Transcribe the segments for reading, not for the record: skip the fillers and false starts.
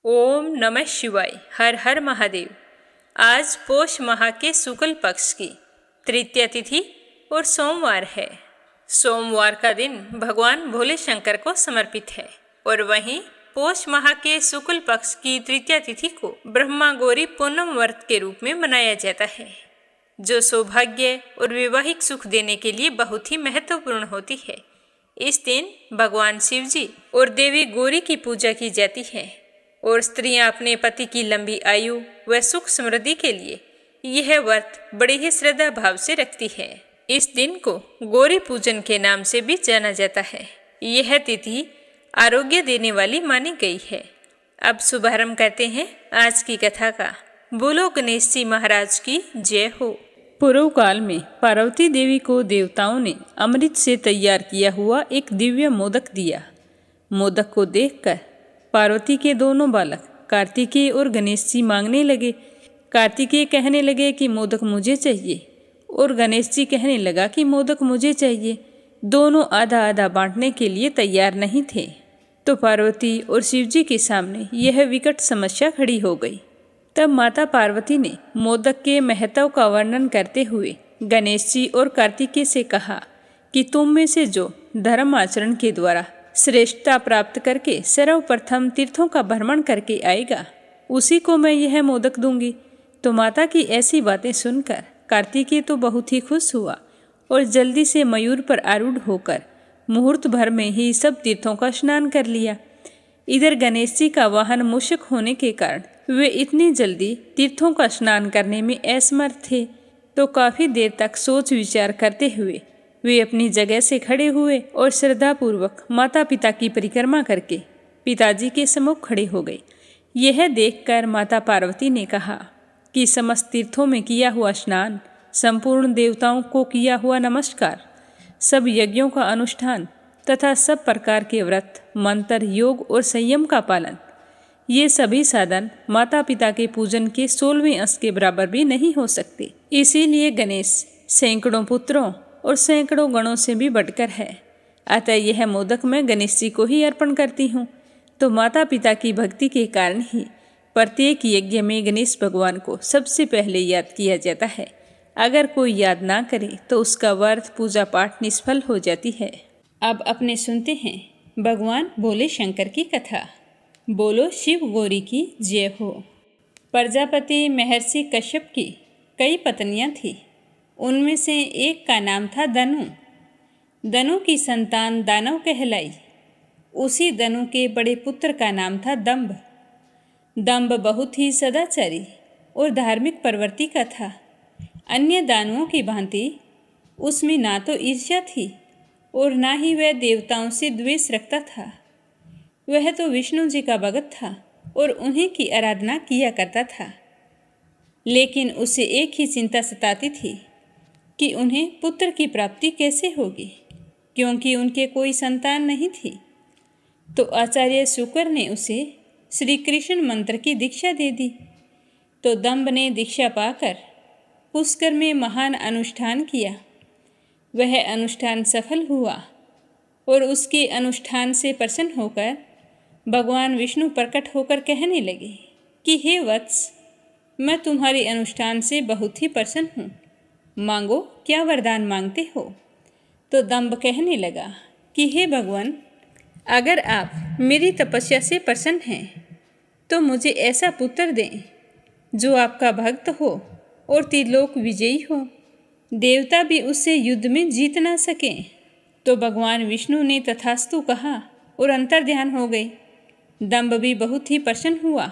ओम नमः शिवाय। हर हर महादेव। आज पोष माह के शुक्ल पक्ष की तृतीया तिथि और सोमवार है। सोमवार का दिन भगवान भोले शंकर को समर्पित है और वहीं पोष माह के शुक्ल पक्ष की तृतीया तिथि को ब्रह्मा गौरी पूनम व्रत के रूप में मनाया जाता है, जो सौभाग्य और वैवाहिक सुख देने के लिए बहुत ही महत्वपूर्ण होती है। इस दिन भगवान शिव जी और देवी गौरी की पूजा की जाती है और स्त्रियां अपने पति की लंबी आयु व सुख समृद्धि के लिए यह व्रत बड़े ही श्रद्धा भाव से रखती है। इस दिन को गौरी पूजन के नाम से भी जाना जाता है। यह तिथि आरोग्य देने वाली मानी गई है। अब शुभारंभ करते हैं आज की कथा का। बोलो गणेश जी महाराज की जय हो। पूर्व काल में पार्वती देवी को देवताओं ने अमृत से तैयार किया हुआ एक दिव्य मोदक दिया। मोदक को देखकर पार्वती के दोनों बालक कार्तिकेय और गणेश जी मांगने लगे। कार्तिकेय कहने लगे कि मोदक मुझे चाहिए और गणेश जी कहने लगा कि मोदक मुझे चाहिए। दोनों आधा आधा बांटने के लिए तैयार नहीं थे। तो पार्वती और शिव जी के सामने यह विकट समस्या खड़ी हो गई। तब माता पार्वती ने मोदक के महत्व का वर्णन करते हुए गणेश जी और कार्तिकेय से कहा कि तुम में से जो धर्म आचरण के द्वारा श्रेष्ठता प्राप्त करके सर्वप्रथम तीर्थों का भ्रमण करके आएगा, उसी को मैं यह मोदक दूंगी। तो माता की ऐसी बातें सुनकर कार्तिकेय तो बहुत ही खुश हुआ और जल्दी से मयूर पर आरूढ़ होकर मुहूर्त भर में ही सब तीर्थों का स्नान कर लिया। इधर गणेश जी का वाहन मूषक होने के कारण वे इतनी जल्दी तीर्थों का स्नान करने में असमर्थ थे। तो काफी देर तक सोच विचार करते हुए वे अपनी जगह से खड़े हुए और श्रद्धापूर्वक माता पिता की परिक्रमा करके पिताजी के सम्मुख खड़े हो गए। यह देखकर माता पार्वती ने कहा कि समस्त तीर्थों में किया हुआ स्नान, संपूर्ण देवताओं को किया हुआ नमस्कार, सब यज्ञों का अनुष्ठान तथा सब प्रकार के व्रत, मंत्र, योग और संयम का पालन, ये सभी साधन माता पिता के पूजन के 16वें अंश के बराबर भी नहीं हो सकते। इसीलिए गणेश सैकड़ों पुत्रों और सैकड़ों गणों से भी बढ़कर है। अतः यह मोदक मैं गणेश जी को ही अर्पण करती हूँ। तो माता पिता की भक्ति के कारण ही प्रत्येक यज्ञ में गणेश भगवान को सबसे पहले याद किया जाता है। अगर कोई याद ना करे तो उसका व्रत पूजा पाठ निष्फल हो जाती है। अब अपने सुनते हैं भगवान भोले शंकर की कथा। बोलो शिव गौरी की जय हो। प्रजापति महर्षि कश्यप की कई पत्नियां थीं। उनमें से एक का नाम था दनु। दनु की संतान दानव कहलाई। उसी दनु के बड़े पुत्र का नाम था दंभ। दंभ बहुत ही सदाचारी और धार्मिक प्रवृत्ति का था। अन्य दानुओं की भांति उसमें ना तो ईर्ष्या थी और ना ही वह देवताओं से द्वेष रखता था। वह तो विष्णु जी का भगत था और उन्हीं की आराधना किया करता था। लेकिन उसे एक ही चिंता सताती थी कि उन्हें पुत्र की प्राप्ति कैसे होगी, क्योंकि उनके कोई संतान नहीं थी। तो आचार्य शुक्र ने उसे श्री कृष्ण मंत्र की दीक्षा दे दी। तो दंभ ने दीक्षा पाकर पुष्कर में महान अनुष्ठान किया। वह अनुष्ठान सफल हुआ और उसके अनुष्ठान से प्रसन्न होकर भगवान विष्णु प्रकट होकर कहने लगे कि हे वत्स, मैं तुम्हारे अनुष्ठान से बहुत ही प्रसन्न हूँ। मांगो, क्या वरदान मांगते हो। तो दंभ कहने लगा कि हे भगवान, अगर आप मेरी तपस्या से प्रसन्न हैं तो मुझे ऐसा पुत्र दें जो आपका भक्त हो और त्रिलोक विजयी हो, देवता भी उससे युद्ध में जीत ना सकें। तो भगवान विष्णु ने तथास्तु कहा और अंतर्ध्यान हो गए। दंभ भी बहुत ही प्रसन्न हुआ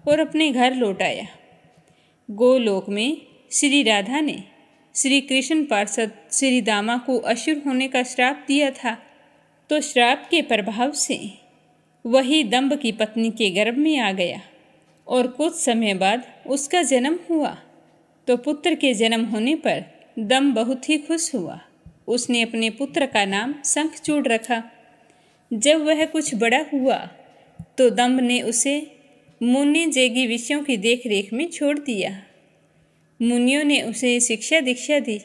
और अपने घर लौट आया। गोलोक में श्री राधा ने श्री कृष्ण पार्षद श्री दामा को असुर होने का श्राप दिया था। तो श्राप के प्रभाव से वही दंभ की पत्नी के गर्भ में आ गया और कुछ समय बाद उसका जन्म हुआ। तो पुत्र के जन्म होने पर दंभ बहुत ही खुश हुआ। उसने अपने पुत्र का नाम शंखचूड़ रखा। जब वह कुछ बड़ा हुआ तो दंभ ने उसे मुनि जैगी विषयों की देखरेख में छोड़ दिया। मुनियों ने उसे शिक्षा दीक्षा दी।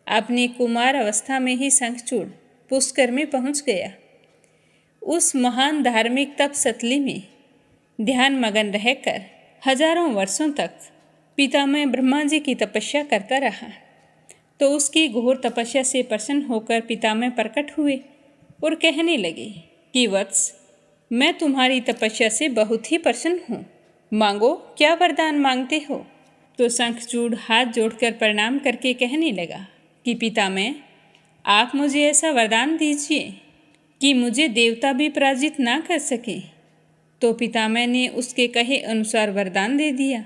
अपनी कुमार अवस्था में ही शंखचूड़ पुष्कर में पहुंच गया। उस महान धार्मिक तपसतली में ध्यान मगन रहकर हजारों वर्षों तक पितामह ब्रह्मा जी की तपस्या करता रहा। तो उसकी घोर तपस्या से प्रसन्न होकर पितामह प्रकट हुए और कहने लगे कि वत्स, मैं तुम्हारी तपस्या से बहुत ही प्रसन्न हूँ, मांगो, क्या वरदान मांगते हो। तो शंखचूड़ हाथ जोड़कर प्रणाम करके कहने लगा कि पितामह, आप मुझे ऐसा वरदान दीजिए कि मुझे देवता भी पराजित ना कर सके। तो पितामह ने उसके कहे अनुसार वरदान दे दिया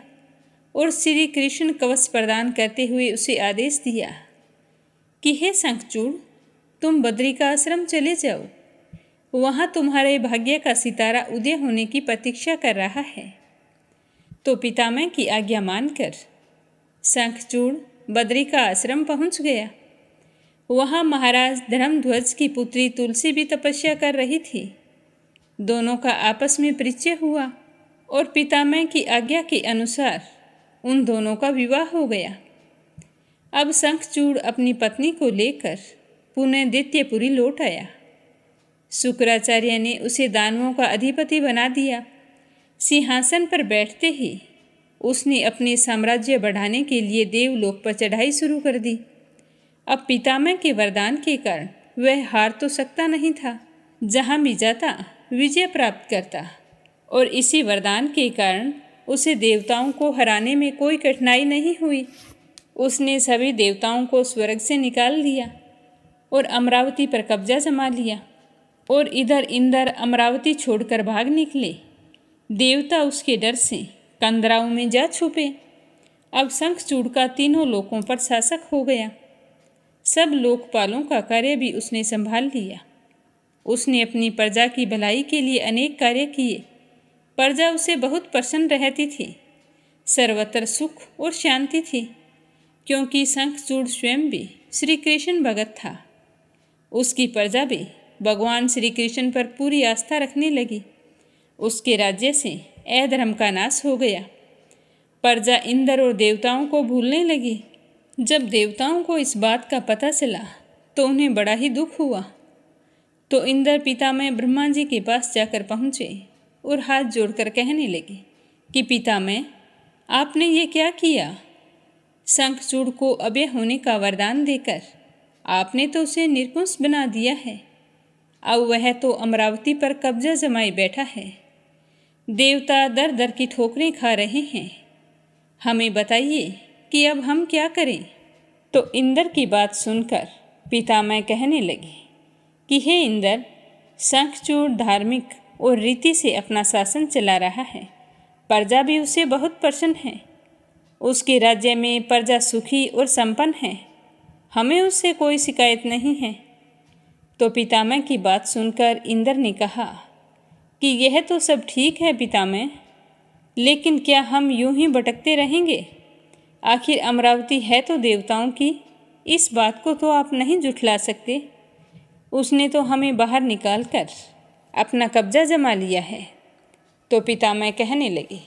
और श्री कृष्ण कवच प्रदान करते हुए उसे आदेश दिया कि हे शंखचूड़, तुम बद्री का आश्रम चले जाओ, वहाँ तुम्हारे भाग्य का सितारा उदय होने की प्रतीक्षा कर रहा है। तो पितामह की आज्ञा मानकर शंखचूड़ बद्री का आश्रम पहुँच गया। वहाँ महाराज धर्मध्वज की पुत्री तुलसी भी तपस्या कर रही थी। दोनों का आपस में परिचय हुआ और पितामह की आज्ञा के अनुसार उन दोनों का विवाह हो गया। अब शंखचूड़ अपनी पत्नी को लेकर पुनः दैत्यपुरी लौट आया। शुक्राचार्य ने उसे दानवों का अधिपति बना दिया। सिंहासन पर बैठते ही उसने अपने साम्राज्य बढ़ाने के लिए देवलोक पर चढ़ाई शुरू कर दी। अब पितामह के वरदान के कारण वह हार तो सकता नहीं था, जहाँ भी जाता विजय प्राप्त करता, और इसी वरदान के कारण उसे देवताओं को हराने में कोई कठिनाई नहीं हुई। उसने सभी देवताओं को स्वर्ग से निकाल दिया और अमरावती पर कब्जा जमा लिया, और इधर इंद्र अमरावती छोड़कर भाग निकले। देवता उसके डर से कंदराओं में जा छुपे। अब शंखचूड़ का तीनों लोकों पर शासक हो गया। सब लोकपालों का कार्य भी उसने संभाल लिया। उसने अपनी प्रजा की भलाई के लिए अनेक कार्य किए। प्रजा उसे बहुत प्रसन्न रहती थी। सर्वत्र सुख और शांति थी, क्योंकि शंखचूड़ स्वयं भी श्री कृष्ण भगत था। उसकी प्रजा भी भगवान श्री कृष्ण पर पूरी आस्था रखने लगी। उसके राज्य से अधर्म का नाश हो गया। प्रजा इंद्र और देवताओं को भूलने लगी। जब देवताओं को इस बात का पता चला तो उन्हें बड़ा ही दुख हुआ। तो इंद्र पितामह ब्रह्मा जी के पास जाकर पहुँचे और हाथ जोड़कर कहने लगे कि पितामह, आपने ये क्या किया। शंखचूड़ को अभय होने का वरदान देकर आपने तो उसे निर्कुंश बना दिया है। अब वह तो अमरावती पर कब्जा जमाए बैठा है। देवता दर दर की ठोकरें खा रहे हैं। हमें बताइए कि अब हम क्या करें। तो इंद्र की बात सुनकर पितामह कहने लगे कि हे इंद्र, शंखचूड़ धार्मिक और रीति से अपना शासन चला रहा है। प्रजा भी उससे बहुत प्रसन्न है। उसके राज्य में प्रजा सुखी और संपन्न है। हमें उससे कोई शिकायत नहीं है। तो पितामह की बात सुनकर इंद्र ने कहा कि यह तो सब ठीक है पितामह, लेकिन क्या हम यूं ही भटकते रहेंगे। आखिर अमरावती है तो देवताओं की, इस बात को तो आप नहीं जुठला सकते। उसने तो हमें बाहर निकालकर अपना कब्जा जमा लिया है। तो पितामह कहने लगे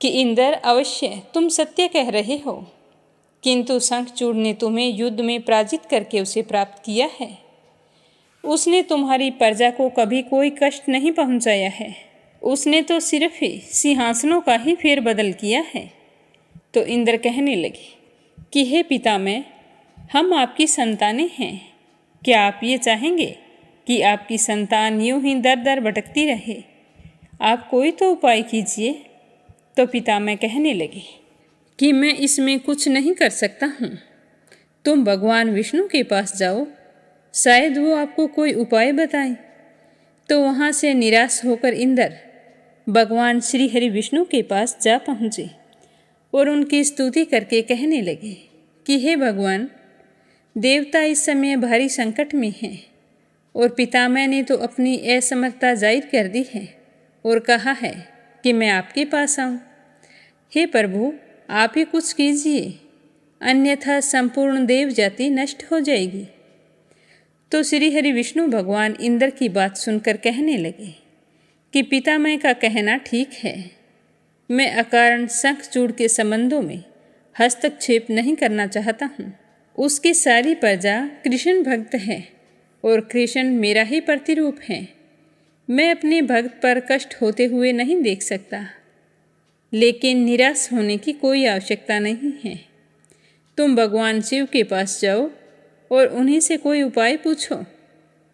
कि इंद्र, अवश्य तुम सत्य कह रहे हो, किंतु शंखचूड़ ने तुम्हें युद्ध में पराजित करके उसे प्राप्त किया है। उसने तुम्हारी प्रजा को कभी कोई कष्ट नहीं पहुंचाया है। उसने तो सिर्फ ही सिंहासनों का ही फेरबदल किया है। तो इंद्र कहने लगे कि हे पितामह, हम आपकी संतानें हैं। क्या आप ये चाहेंगे कि आपकी संतान यूं ही दर दर भटकती रहे। आप कोई तो उपाय कीजिए। तो पितामह कहने लगे कि मैं इसमें कुछ नहीं कर सकता हूँ। तुम भगवान विष्णु के पास जाओ, शायद वो आपको कोई उपाय बताएं। तो वहाँ से निराश होकर इंद्र भगवान श्री हरि विष्णु के पास जा पहुँचे और उनकी स्तुति करके कहने लगे कि हे भगवान, देवता इस समय भारी संकट में हैं और पितामह ने तो अपनी असमर्थता जाहिर कर दी है और कहा है कि मैं आपके पास आऊँ। हे प्रभु, आप ही कुछ कीजिए, अन्यथा संपूर्ण देव जाति नष्ट हो जाएगी। तो श्री हरि विष्णु भगवान इंद्र की बात सुनकर कहने लगे कि पितामह का कहना ठीक है। मैं अकारण शंखचूड़ के संबंधों में हस्तक्षेप नहीं करना चाहता हूँ। उसकी सारी प्रजा कृष्ण भक्त है और कृष्ण मेरा ही प्रतिरूप है। मैं अपने भक्त पर कष्ट होते हुए नहीं देख सकता, लेकिन निराश होने की कोई आवश्यकता नहीं है। तुम भगवान शिव के पास जाओ और उन्हीं से कोई उपाय पूछो,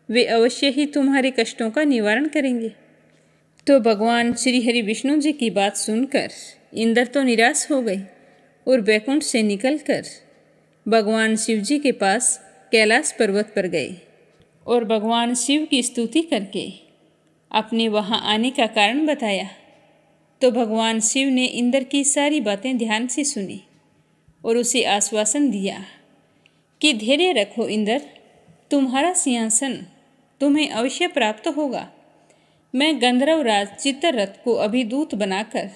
वे अवश्य ही तुम्हारे कष्टों का निवारण करेंगे। तो भगवान श्री हरि विष्णु जी की बात सुनकर इंद्र तो निराश हो गए और बैकुंठ से निकलकर भगवान शिव जी के पास कैलाश पर्वत पर गए और भगवान शिव की स्तुति करके अपने वहाँ आने का कारण बताया। तो भगवान शिव ने इंद्र की सारी बातें ध्यान से सुनी और उसे आश्वासन दिया कि धैर्य रखो इंद्र, तुम्हारा सिंहासन तुम्हें अवश्य प्राप्त होगा। मैं गंधर्वराज चित्ररथ को अभी दूत बनाकर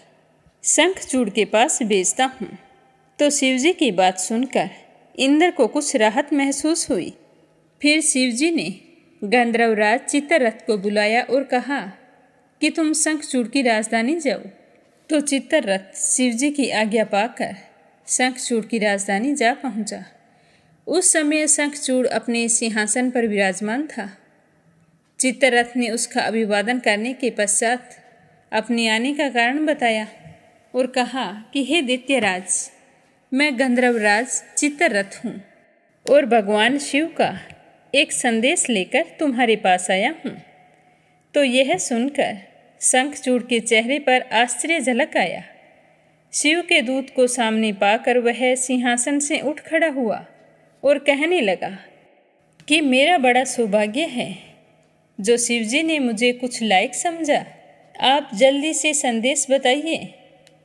शंखचूड़ के पास भेजता हूँ। तो शिवजी की बात सुनकर इंद्र को कुछ राहत महसूस हुई। फिर शिवजी ने गंधर्वराज चित्ररथ को बुलाया और कहा कि तुम शंखचूड़ की राजधानी जाओ। तो चित्ररथ शिवजी की आज्ञा पाकर शंखचूड़ की राजधानी जा पहुँचा। उस समय शंखचूड़ अपने सिंहासन पर विराजमान था। चित्ररथ ने उसका अभिवादन करने के पश्चात अपने आने का कारण बताया और कहा कि हे दैत्यराज, मैं गंधर्वराज चित्ररथ हूँ और भगवान शिव का एक संदेश लेकर तुम्हारे पास आया हूँ। तो यह सुनकर शंखचूड़ के चेहरे पर आश्चर्य झलक आया। शिव के दूत को सामने पाकर वह सिंहासन से उठ खड़ा हुआ और कहने लगा कि मेरा बड़ा सौभाग्य है जो शिवजी ने मुझे कुछ लायक समझा। आप जल्दी से संदेश बताइए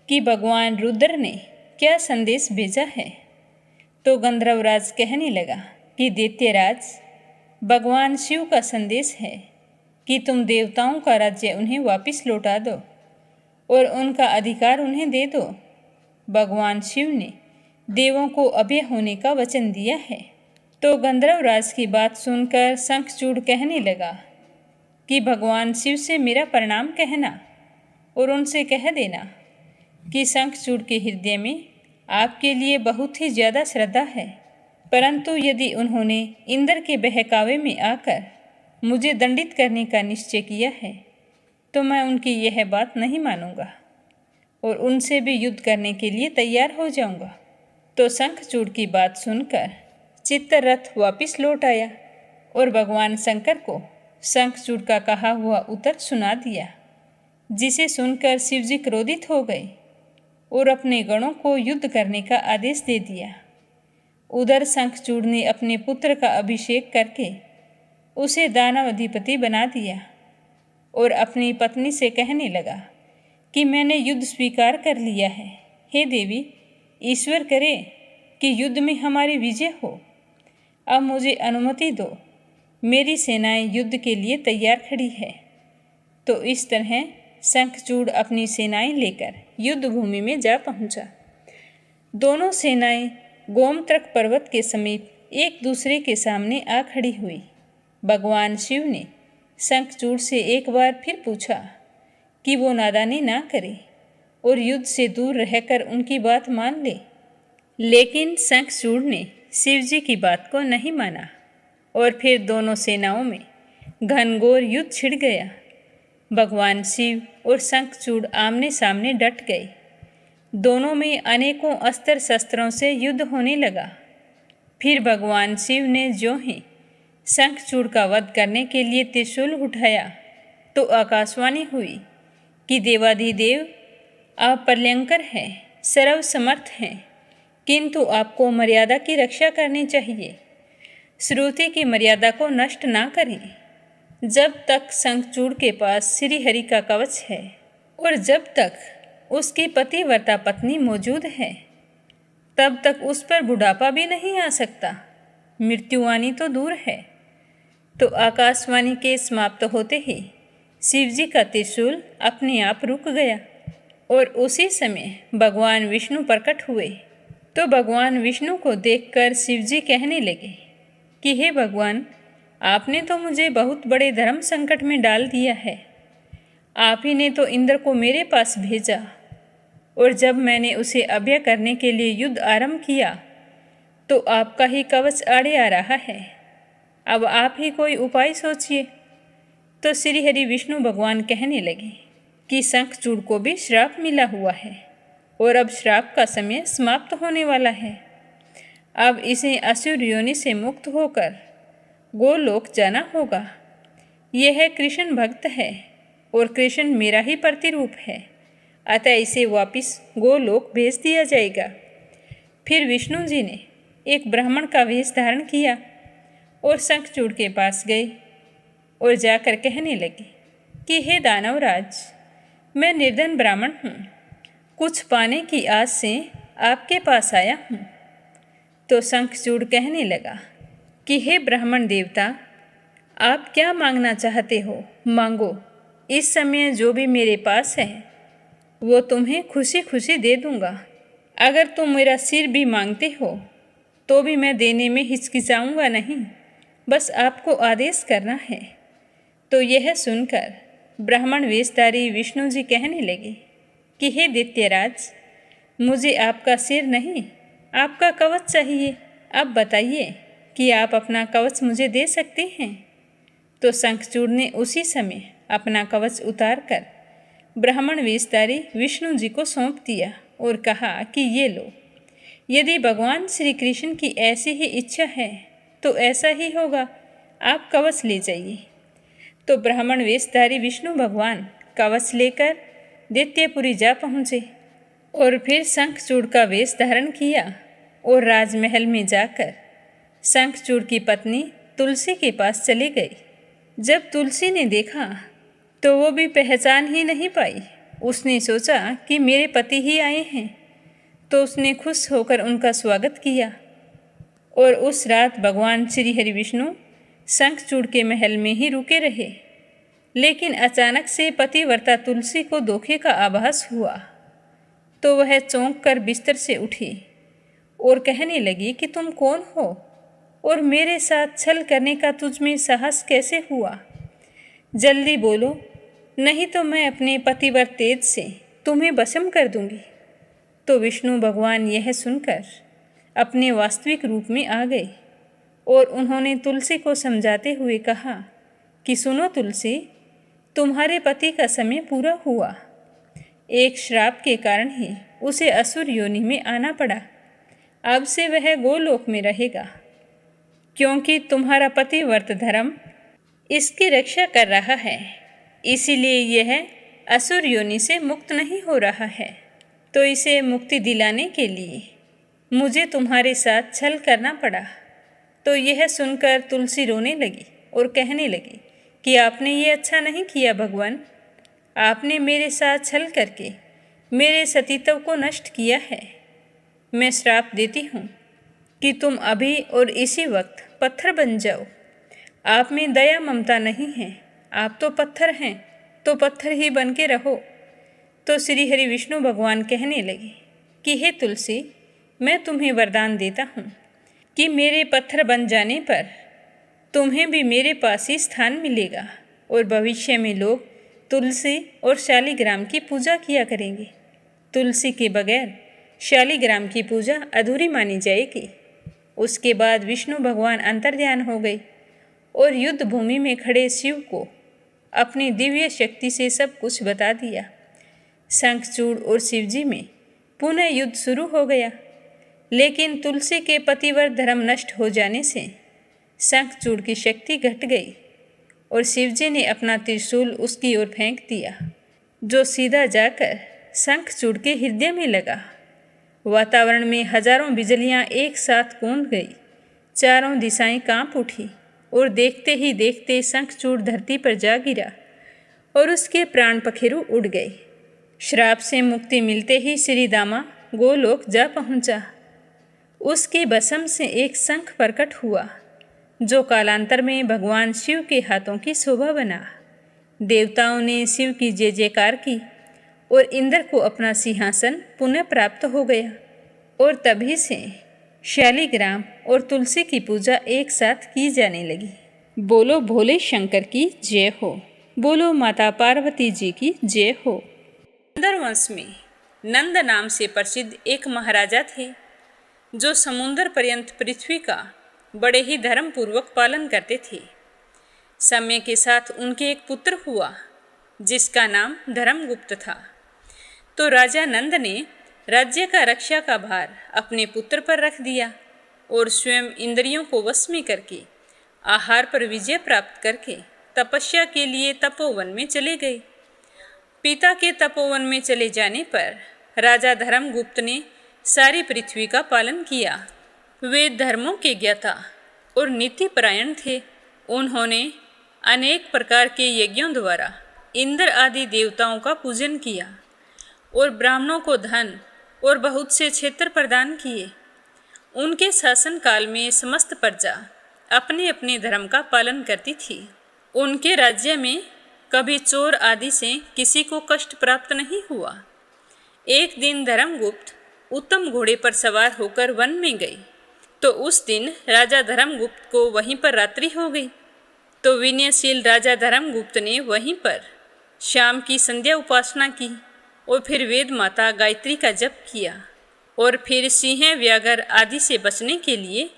कि भगवान रुद्र ने क्या संदेश भेजा है। तो गंधर्वराज कहने लगा कि दैत्यराज, भगवान शिव का संदेश है कि तुम देवताओं का राज्य उन्हें वापस लौटा दो और उनका अधिकार उन्हें दे दो। भगवान शिव ने देवों को अभय होने का वचन दिया है। तो गंधर्वराज की बात सुनकर शंखचूड़ कहने लगा कि भगवान शिव से मेरा प्रणाम कहना और उनसे कह देना कि शंखचूड़ के हृदय में आपके लिए बहुत ही ज़्यादा श्रद्धा है, परंतु यदि उन्होंने इंद्र के बहकावे में आकर मुझे दंडित करने का निश्चय किया है तो मैं उनकी यह बात नहीं मानूंगा और उनसे भी युद्ध करने के लिए तैयार हो जाऊंगा। तो शंखचूड़ की बात सुनकर चित्ररथ वापस लौट आया और भगवान शंकर को शंखचूड़ का कहा हुआ उत्तर सुना दिया, जिसे सुनकर शिवजी क्रोधित हो गए और अपने गणों को युद्ध करने का आदेश दे दिया। उधर शंखचूड़ ने अपने पुत्र का अभिषेक करके उसे दानव अधिपति बना दिया और अपनी पत्नी से कहने लगा कि मैंने युद्ध स्वीकार कर लिया है। हे देवी, ईश्वर करे कि युद्ध में हमारी विजय हो। अब मुझे अनुमति दो, मेरी सेनाएं युद्ध के लिए तैयार खड़ी है। तो इस तरह शंखचूड़ अपनी सेनाएं लेकर युद्ध भूमि में जा पहुंचा। दोनों सेनाएं गोमत्रक पर्वत के समीप एक दूसरे के सामने आ खड़ी हुई। भगवान शिव ने शंखचूड़ से एक बार फिर पूछा कि वो नादानी ना करे और युद्ध से दूर रहकर उनकी बात मान ले, लेकिन शंखचूड़ ने शिवजी की बात को नहीं माना और फिर दोनों सेनाओं में घनघोर युद्ध छिड़ गया। भगवान शिव और शंखचूड़ आमने सामने डट गए। दोनों में अनेकों अस्त्र शस्त्रों से युद्ध होने लगा। फिर भगवान शिव ने ज्यों ही शंखचूड़ का वध करने के लिए त्रिशूल उठाया तो आकाशवाणी हुई कि देवाधिदेव, आप प्रलयंकर हैं, सर्वसमर्थ हैं, किंतु आपको मर्यादा की रक्षा करनी चाहिए। श्रुति की मर्यादा को नष्ट ना करें। जब तक शंखचूड़ के पास श्री हरि का कवच है और जब तक उसकी पतिव्रता पत्नी मौजूद है, तब तक उस पर बुढ़ापा भी नहीं आ सकता, मृत्युवाणी तो दूर है। तो आकाशवाणी के समाप्त होते ही शिवजी का त्रिशूल अपने आप रुक गया और उसी समय भगवान विष्णु प्रकट हुए। तो भगवान विष्णु को देखकर शिवजी कहने लगे कि हे भगवान, आपने तो मुझे बहुत बड़े धर्म संकट में डाल दिया है। आप ही ने तो इंद्र को मेरे पास भेजा और जब मैंने उसे अभय करने के लिए युद्ध आरंभ किया तो आपका ही कवच आड़े आ रहा है। अब आप ही कोई उपाय सोचिए। तो श्री हरि विष्णु भगवान कहने लगे कि शंखचूड़ को भी श्राप मिला हुआ है और अब श्राप का समय समाप्त होने वाला है। अब इसे असुर योनि से मुक्त होकर गोलोक जाना होगा। यह कृष्ण भक्त है और कृष्ण मेरा ही प्रतिरूप है, अतः इसे वापिस गोलोक भेज दिया जाएगा। फिर विष्णु जी ने एक ब्राह्मण का वेश धारण किया और शंखचूड़ के पास गए और जाकर कहने लगे कि हे दानवराज, मैं निर्धन ब्राह्मण हूँ, कुछ पाने की आस से आपके पास आया हूँ। तो शंखचूड़ कहने लगा कि हे ब्राह्मण देवता, आप क्या मांगना चाहते हो, मांगो। इस समय जो भी मेरे पास है वो तुम्हें खुशी खुशी दे दूँगा। अगर तुम मेरा सिर भी मांगते हो तो भी मैं देने में हिचकिचाऊँगा नहीं, बस आपको आदेश करना है। तो यह सुनकर ब्राह्मण वेशधारी विष्णु जी कहने लगे कि हे दैत्यराज, मुझे आपका सिर नहीं, आपका कवच चाहिए। अब बताइए कि आप अपना कवच मुझे दे सकते हैं। तो शंखचूड़ ने उसी समय अपना कवच उतारकर ब्राह्मण वेशधारी विष्णु जी को सौंप दिया और कहा कि ये लो, यदि भगवान श्री कृष्ण की ऐसी ही इच्छा है तो ऐसा ही होगा, आप कवच ले जाइए। तो ब्राह्मण वेशधारी विष्णु भगवान कवच लेकर दैत्यपुरी जा पहुँचे और फिर शंखचूड़ का वेश धारण किया और राजमहल में जाकर शंखचूड़ की पत्नी तुलसी के पास चली गई। जब तुलसी ने देखा तो वो भी पहचान ही नहीं पाई। उसने सोचा कि मेरे पति ही आए हैं, तो उसने खुश होकर उनका स्वागत किया और उस रात भगवान श्री हरि विष्णु शंखचूड़ के महल में ही रुके रहे। लेकिन अचानक से पतिव्रता तुलसी को धोखे का आभास हुआ, तो वह चौंक कर बिस्तर से उठी और कहने लगी कि तुम कौन हो और मेरे साथ छल करने का तुझ में साहस कैसे हुआ? जल्दी बोलो, नहीं तो मैं अपने पतिव्रत तेज से तुम्हें भस्म कर दूंगी। तो विष्णु भगवान यह सुनकर अपने वास्तविक रूप में आ गए और उन्होंने तुलसी को समझाते हुए कहा कि सुनो तुलसी, तुम्हारे पति का समय पूरा हुआ। एक श्राप के कारण ही उसे असुर योनि में आना पड़ा। अब से वह गोलोक में रहेगा, क्योंकि तुम्हारा पतिव्रत धर्म इसकी रक्षा कर रहा है, इसीलिए यह असुर योनि से मुक्त नहीं हो रहा है। तो इसे मुक्ति दिलाने के लिए मुझे तुम्हारे साथ छल करना पड़ा। तो यह सुनकर तुलसी रोने लगी और कहने लगी कि आपने ये अच्छा नहीं किया भगवान, आपने मेरे साथ छल करके मेरे सतीत्व को नष्ट किया है। मैं श्राप देती हूँ कि तुम अभी और इसी वक्त पत्थर बन जाओ। आप में दया ममता नहीं है, आप तो पत्थर हैं, तो पत्थर ही बन के रहो। तो श्री हरि विष्णु भगवान कहने लगे कि हे तुलसी, मैं तुम्हें वरदान देता हूँ कि मेरे पत्थर बन जाने पर तुम्हें भी मेरे पास ही स्थान मिलेगा और भविष्य में लोग तुलसी और शालिग्राम की पूजा किया करेंगे। तुलसी के बगैर शालिग्राम की पूजा अधूरी मानी जाएगी। उसके बाद विष्णु भगवान अंतर्ध्यान हो गए और युद्ध भूमि में खड़े शिव को अपनी दिव्य शक्ति से सब कुछ बता दिया। शंखचूड़ और शिवजी में पुनः युद्ध शुरू हो गया, लेकिन तुलसी के पतिव्रत धर्म नष्ट हो जाने से शंखचूड़ की शक्ति घट गई और शिवजी ने अपना त्रिशूल उसकी ओर फेंक दिया, जो सीधा जाकर शंखचूड़ के हृदय में लगा। वातावरण में हजारों बिजलियां एक साथ गूंज गई, चारों दिशाएं कांप उठी और देखते ही देखते शंखचूड़ धरती पर जा गिरा और उसके प्राण पखेरु उड़ गए। श्राप से मुक्ति मिलते ही श्री दामा गोलोक जा पहुंचा। उसके भस्म से एक शंख प्रकट हुआ, जो कालांतर में भगवान शिव के हाथों की शोभा बना। देवताओं ने शिव की जय जयकार की और इंद्र को अपना सिंहासन पुनः प्राप्त हो गया और तभी से शालिग्राम और तुलसी की पूजा एक साथ की जाने लगी। बोलो भोले शंकर की जय हो, बोलो माता पार्वती जी की जय हो। नंदर वंश में नंद नाम से प्रसिद्ध एक महाराजा थे, जो समुद्र पर्यंत पृथ्वी का बड़े ही धर्म पूर्वक पालन करते थे। समय के साथ उनके एक पुत्र हुआ जिसका नाम धर्मगुप्त था। तो राजा नंद ने राज्य का रक्षा का भार अपने पुत्र पर रख दिया और स्वयं इंद्रियों को वश में करके आहार पर विजय प्राप्त करके तपस्या के लिए तपोवन में चले गए। पिता के तपोवन में चले जाने पर राजा धर्मगुप्त ने सारी पृथ्वी का पालन किया। वे धर्मों के ज्ञाता और नीतिपरायण थे। उन्होंने अनेक प्रकार के यज्ञों द्वारा इंद्र आदि देवताओं का पूजन किया और ब्राह्मणों को धन और बहुत से क्षेत्र प्रदान किए। उनके शासन काल में समस्त प्रजा अपने अपने धर्म का पालन करती थी। उनके राज्य में कभी चोर आदि से किसी को कष्ट प्राप्त नहीं हुआ। एक दिन धर्मगुप्त उत्तम घोड़े पर सवार होकर वन में गए, तो उस दिन राजा धर्मगुप्त को वहीं पर रात्रि हो गई। तो विनयशील राजा धर्मगुप्त ने वहीं पर शाम की संध्या उपासना की और फिर वेद माता गायत्री का जप किया और फिर सिंह व्याघ्र आदि से बचने के लिए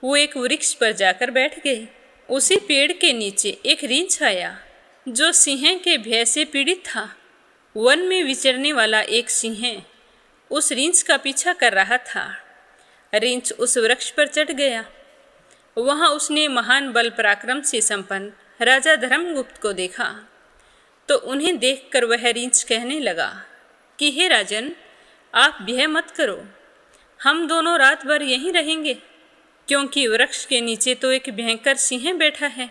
वो एक वृक्ष पर जाकर बैठ गए। उसी पेड़ के नीचे एक रींछ आया जो सिंह के भय से पीड़ित था। वन में विचरने वाला एक सिंह उस रींछ का पीछा कर रहा था। रींछ उस वृक्ष पर चढ़ गया। वहां उसने महान बल पराक्रम से संपन्न राजा धर्मगुप्त को देखा। तो उन्हें देखकर वह रींछ कहने लगा कि हे राजन, आप भय मत करो, हम दोनों रात भर यहीं रहेंगे, क्योंकि वृक्ष के नीचे तो एक भयंकर सिंह बैठा है।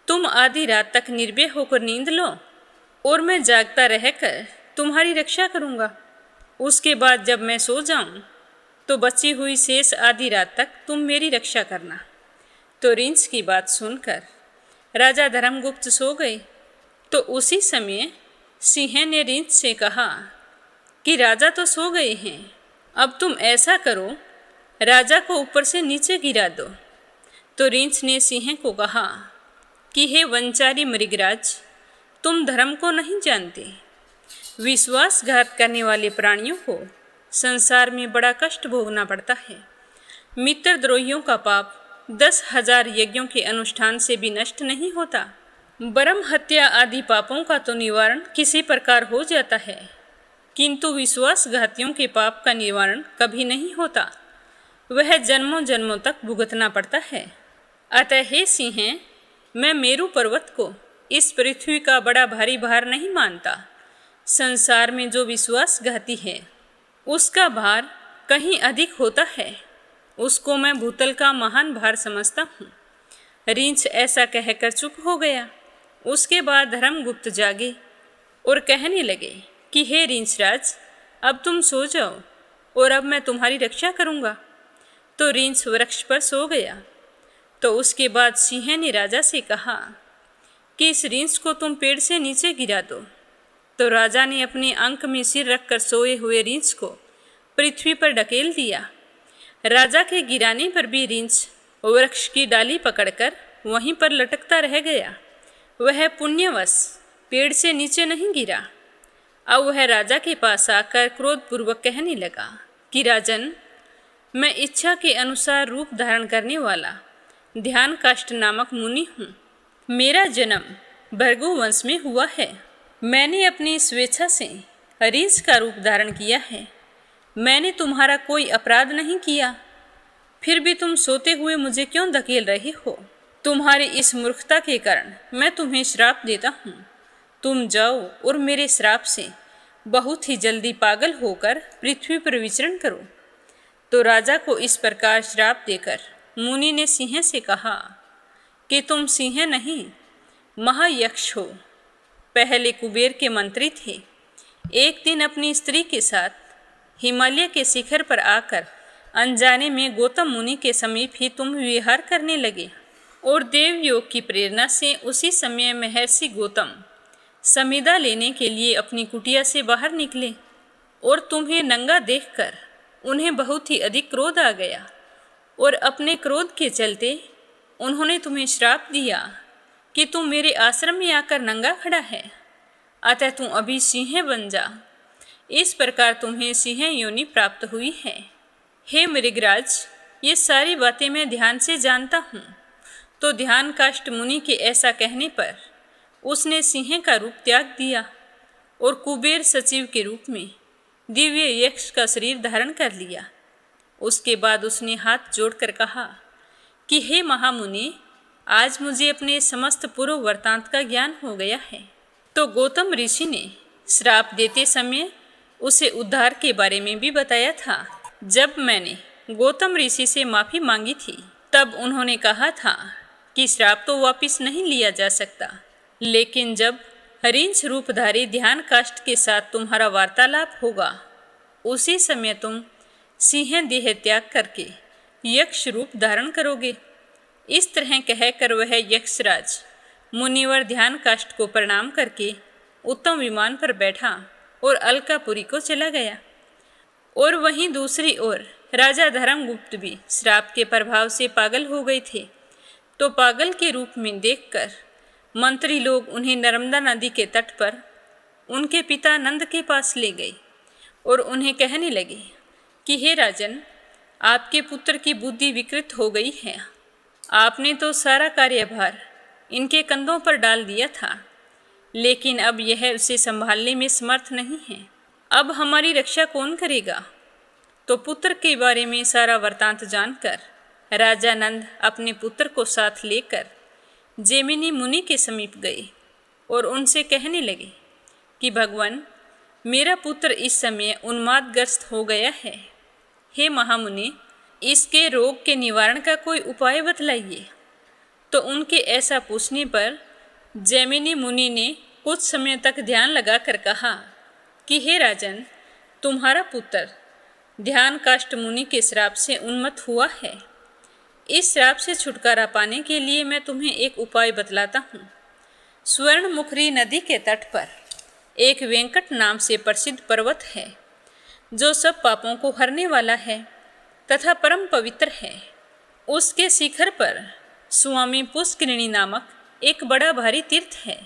तुम आधी रात तक निर्भय होकर नींद लो और मैं जागता रहकर तुम्हारी रक्षा करूँगा। उसके बाद जब मैं सो जाऊँ तो बची हुई शेष आधी रात तक तुम मेरी रक्षा करना। तो रींछ की बात सुनकर राजा धर्मगुप्त सो गए। तो उसी समय सिंह ने रींछ से कहा कि राजा तो सो गए हैं, अब तुम ऐसा करो, राजा को ऊपर से नीचे गिरा दो। तो रींछ ने सिंह को कहा कि हे वंचारी मृगराज, तुम धर्म को नहीं जानते। विश्वासघात करने वाले प्राणियों को संसार में बड़ा कष्ट भोगना पड़ता है। मित्रद्रोहियों का पाप 10,000 यज्ञों के अनुष्ठान से भी नष्ट नहीं होता। ब्रह्म हत्या आदि पापों का तो निवारण किसी प्रकार हो जाता है, किंतु विश्वासघातियों के पाप का निवारण कभी नहीं होता। वह जन्मों जन्मों तक भुगतना पड़ता है। अतः हे सिंह, मैं मेरु पर्वत को इस पृथ्वी का बड़ा भारी भार नहीं मानता। संसार में जो विश्वासघाती है उसका भार कहीं अधिक होता है, उसको मैं भूतल का महान भार समझता हूँ। रींछ ऐसा कहकर चुप हो गया। उसके बाद धर्मगुप्त जागे और कहने लगे कि हे रींछराज, अब तुम सो जाओ और अब मैं तुम्हारी रक्षा करूँगा। तो रींछ वृक्ष पर सो गया। तो उसके बाद सिंह ने राजा से कहा कि इस रींछ को तुम पेड़ से नीचे गिरा दो। तो राजा ने अपने अंक में सिर रखकर सोए हुए रींछ को पृथ्वी पर ढकेल दिया। राजा के गिराने पर भी रींछ वृक्ष की डाली पकड़कर वहीं पर लटकता रह गया। वह पुण्यवश पेड़ से नीचे नहीं गिरा। अब वह राजा के पास आकर क्रोधपूर्वक कहने लगा कि राजन, मैं इच्छा के अनुसार रूप धारण करने वाला ध्यान काष्ठ नामक मुनि हूँ। मेरा जन्म भृगु वंश में हुआ है। मैंने अपनी स्वेच्छा से रींछ का रूप धारण किया है। मैंने तुम्हारा कोई अपराध नहीं किया, फिर भी तुम सोते हुए मुझे क्यों धकेल रहे हो? तुम्हारी इस मूर्खता के कारण मैं तुम्हें श्राप देता हूँ। तुम जाओ और मेरे श्राप से बहुत ही जल्दी पागल होकर पृथ्वी पर विचरण करो। तो राजा को इस प्रकार श्राप देकर मुनि ने सिंह से कहा कि तुम सिंह नहीं, महायक्ष हो। पहले कुबेर के मंत्री थे। एक दिन अपनी स्त्री के साथ हिमालय के शिखर पर आकर अनजाने में गौतम मुनि के समीप ही तुम विहार करने लगे और देवयोग की प्रेरणा से उसी समय महर्षि गौतम समिधा लेने के लिए अपनी कुटिया से बाहर निकले और तुम्हें नंगा देखकर उन्हें बहुत ही अधिक क्रोध आ गया और अपने क्रोध के चलते उन्होंने तुम्हें श्राप दिया कि तुम मेरे आश्रम में आकर नंगा खड़ा है, अतः तुम अभी सिंह बन जा। इस प्रकार तुम्हें सिंह योनि प्राप्त हुई है। हे मृगराज, ये सारी बातें मैं ध्यान से जानता हूँ। तो ध्यान काष्ट मुनि के ऐसा कहने पर उसने सिंह का रूप त्याग दिया और कुबेर सचिव के रूप में दिव्य यक्ष का शरीर धारण कर लिया। उसके बाद उसने हाथ जोड़कर कहा कि हे महामुनि, आज मुझे अपने समस्त पूर्व वृत्तांत का ज्ञान हो गया है। तो गौतम ऋषि ने श्राप देते समय उसे उद्धार के बारे में भी बताया था। जब मैंने गौतम ऋषि से माफ़ी मांगी थी तब उन्होंने कहा था कि श्राप तो वापस नहीं लिया जा सकता, लेकिन जब हरिंच रूपधारी ध्यान काष्ट के साथ तुम्हारा वार्तालाप होगा उसी समय तुम सिंह देह त्याग करके यक्ष रूप धारण करोगे। इस तरह कहकर वह यक्षराज मुनिवर ध्यान काष्ट को प्रणाम करके उत्तम विमान पर बैठा और अलकापुरी को चला गया। और वहीं दूसरी ओर राजा धर्मगुप्त भी श्राप के प्रभाव से पागल हो गए थे। तो पागल के रूप में देखकर मंत्री लोग उन्हें नर्मदा नदी के तट पर उनके पिता नंद के पास ले गए और उन्हें कहने लगे कि हे राजन, आपके पुत्र की बुद्धि विकृत हो गई है। आपने तो सारा कार्यभार इनके कंधों पर डाल दिया था, लेकिन अब यह उसे संभालने में समर्थ नहीं है। अब हमारी रक्षा कौन करेगा? तो पुत्र के बारे में सारा वृत्तांत जानकर राजा नंद अपने पुत्र को साथ लेकर जैमिनी मुनि के समीप गए और उनसे कहने लगे कि भगवान, मेरा पुत्र इस समय उन्मादग्रस्त हो गया है। हे महामुनि, इसके रोग के निवारण का कोई उपाय बतलाइए। तो उनके ऐसा पूछने पर जैमिनी मुनि ने कुछ समय तक ध्यान लगाकर कहा कि हे राजन, तुम्हारा पुत्र ध्यान काष्ट मुनि के श्राप से उन्मत्त हुआ है। इस श्राप से छुटकारा पाने के लिए मैं तुम्हें एक उपाय बतलाता हूँ। स्वर्णमुखरी नदी के तट पर एक वेंकट नाम से प्रसिद्ध पर्वत है, जो सब पापों को हरने वाला है तथा परम पवित्र है। उसके शिखर पर स्वामी पुष्करिणी नामक एक बड़ा भारी तीर्थ है।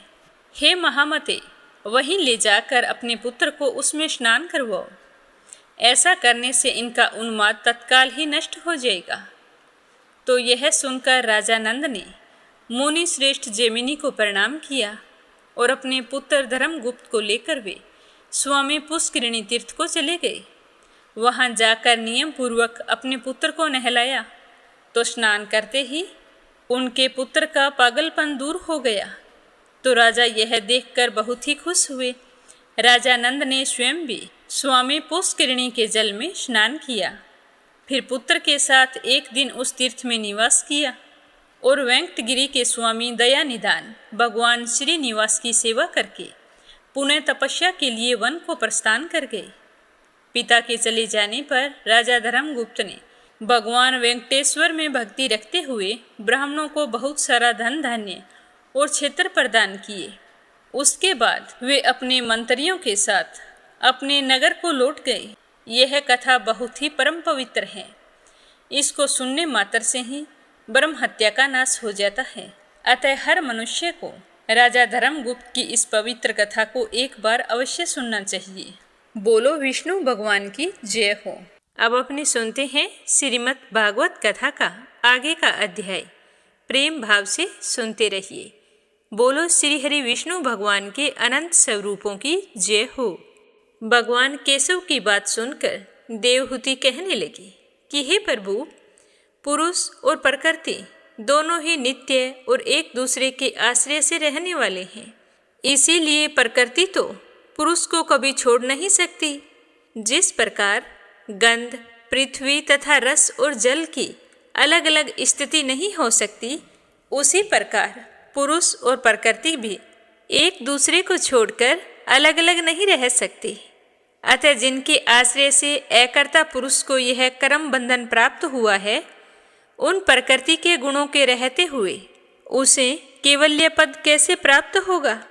हे महामते, वहीं ले जाकर अपने पुत्र को उसमें स्नान करवाओ। ऐसा करने से इनका उन्माद तत्काल ही नष्ट हो जाएगा। तो यह सुनकर राजा नंद ने मुनि श्रेष्ठ जैमिनी को प्रणाम किया और अपने पुत्र धर्मगुप्त को लेकर वे स्वामी पुष्करिणी तीर्थ को चले गए। वहां जाकर नियम पूर्वक अपने पुत्र को नहलाया तो स्नान करते ही उनके पुत्र का पागलपन दूर हो गया। तो राजा यह देखकर बहुत ही खुश हुए। राजा नंद ने स्वयं भी स्वामी पुष्करिणी के जल में स्नान किया, फिर पुत्र के साथ एक दिन उस तीर्थ में निवास किया और वेंकटगिरी के स्वामी दयानिधान भगवान श्रीनिवास की सेवा करके पुण्य तपस्या के लिए वन को प्रस्थान कर गए। पिता के चले जाने पर राजा धर्मगुप्त ने भगवान वेंकटेश्वर में भक्ति रखते हुए ब्राह्मणों को बहुत सारा धन धान्य और क्षेत्र प्रदान किए। उसके बाद वे अपने मंत्रियों के साथ अपने नगर को लौट गए। यह कथा बहुत ही परम पवित्र है। इसको सुनने मात्र से ही ब्रह्म हत्या का नाश हो जाता है। अतः हर मनुष्य को राजा धर्मगुप्त की इस पवित्र कथा को एक बार अवश्य सुनना चाहिए। बोलो विष्णु भगवान की जय हो। अब अपने सुनते हैं श्रीमद् भागवत कथा का आगे का अध्याय। प्रेम भाव से सुनते रहिए। बोलो श्री हरि विष्णु भगवान के अनंत स्वरूपों की जय हो। भगवान केशव की बात सुनकर देवहूति कहने लगी कि हे प्रभु, पुरुष और प्रकृति दोनों ही नित्य और एक दूसरे के आश्रय से रहने वाले हैं। इसीलिए प्रकृति तो पुरुष को कभी छोड़ नहीं सकती। जिस प्रकार गंध, पृथ्वी तथा रस और जल की अलग अलग स्थिति नहीं हो सकती, उसी प्रकार पुरुष और प्रकृति भी एक दूसरे को छोड़कर अलग अलग नहीं रह सकती। अतः जिनके आश्रय से एकर्ता पुरुष को यह कर्म बंधन प्राप्त हुआ है, उन प्रकृति के गुणों के रहते हुए उसे केवल्य पद कैसे प्राप्त होगा?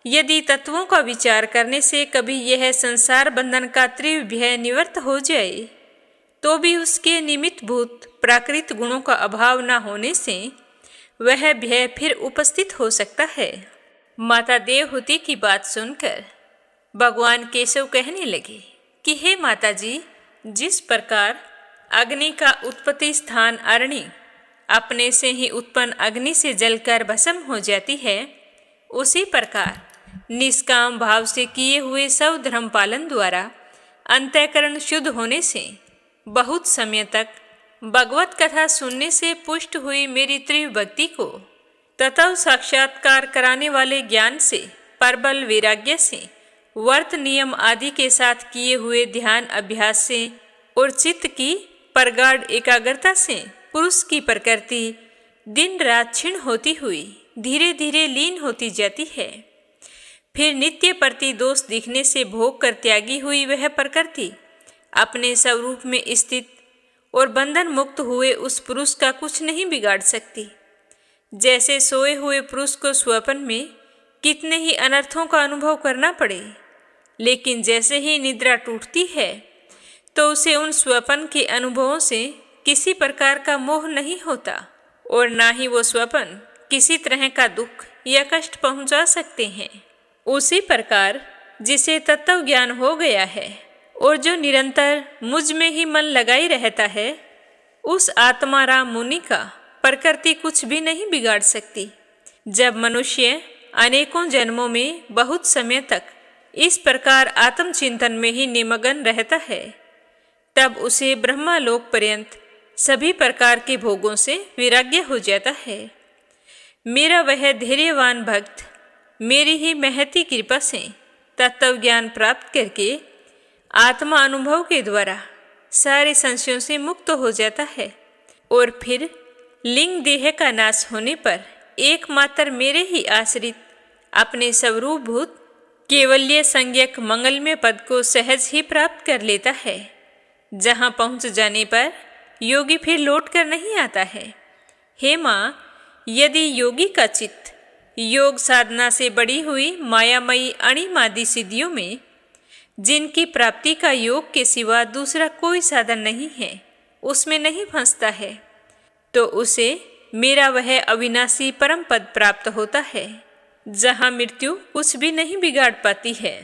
यदि तत्वों का विचार करने से कभी यह संसार बंधन का तीव्र भय निवृत्त हो जाए, तो भी उसके निमित्तभूत प्राकृत गुणों का अभाव न होने से वह भय फिर उपस्थित हो सकता है। माता देवहूति की बात सुनकर भगवान केशव कहने लगे कि हे माता जी, जिस प्रकार अग्नि का उत्पत्ति स्थान अरणी, अपने से ही उत्पन्न अग्नि से जलकर भस्म हो जाती है, उसी प्रकार निष्काम भाव से किए हुए सब धर्म पालन द्वारा अंतःकरण शुद्ध होने से बहुत समय तक भगवत कथा सुनने से पुष्ट हुई मेरी तीव्र भक्ति को तथा साक्षात्कार कराने वाले ज्ञान से, प्रबल वैराग्य से, व्रत नियम आदि के साथ किए हुए ध्यान अभ्यास से और चित्त की प्रगाढ़ एकाग्रता से पुरुष की प्रकृति दिन रात क्षीण होती हुई धीरे धीरे लीन होती जाती है। फिर नित्य प्रति दोष दिखने से भोग कर त्यागी हुई वह प्रकृति अपने स्वरूप में स्थित और बंधन मुक्त हुए उस पुरुष का कुछ नहीं बिगाड़ सकती। जैसे सोए हुए पुरुष को स्वप्न में कितने ही अनर्थों का अनुभव करना पड़े, लेकिन जैसे ही निद्रा टूटती है तो उसे उन स्वप्न के अनुभवों से किसी प्रकार का मोह नहीं होता और ना ही वो स्वप्न किसी तरह का दुख या कष्ट पहुंचा सकते हैं। उसी प्रकार जिसे तत्व ज्ञान हो गया है और जो निरंतर मुझ में ही मन लगाई रहता है, उस आत्माराम मुनि का प्रकृति कुछ भी नहीं बिगाड़ सकती। जब मनुष्य अनेकों जन्मों में बहुत समय तक इस प्रकार आत्मचिंतन में ही निमग्न रहता है, तब उसे ब्रह्मालोक पर्यंत सभी प्रकार के भोगों से वैराग्य हो जाता है। मेरा वह धैर्यवान भक्त मेरी ही महती कृपा से तत्व ज्ञान प्राप्त करके आत्मा अनुभव के द्वारा सारे संशयों से मुक्त हो जाता है और फिर लिंग देह का नाश होने पर एकमात्र मेरे ही आश्रित अपने स्वरूपभूत केवल्य संज्ञक मंगलमय पद को सहज ही प्राप्त कर लेता है, जहाँ पहुँच जाने पर योगी फिर लौट कर नहीं आता है। हे माँ, यदि योगी का चित्त योग साधना से बड़ी हुई मायामयी अणिमादि सिद्धियों में, जिनकी प्राप्ति का योग के सिवा दूसरा कोई साधन नहीं है, उसमें नहीं फंसता है, तो उसे मेरा वह अविनाशी परम पद प्राप्त होता है, जहाँ मृत्यु कुछ भी नहीं बिगाड़ पाती है।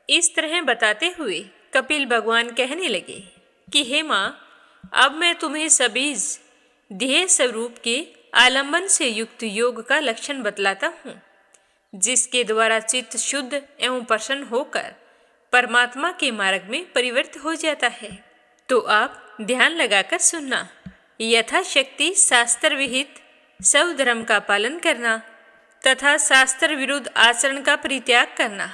इस तरह बताते हुए कपिल भगवान कहने लगे कि हे माँ, अब मैं तुम्हें सबीज ध्येय स्वरूप के आलंबन से युक्त योग का लक्षण बतलाता हूँ, जिसके द्वारा चित्त शुद्ध एवं प्रसन्न होकर परमात्मा के मार्ग में परिवर्तित हो जाता है। तो आप ध्यान लगाकर सुनना। यथाशक्ति शास्त्र विहित सब धर्म का पालन करना तथा शास्त्र विरुद्ध आचरण का परित्याग करना,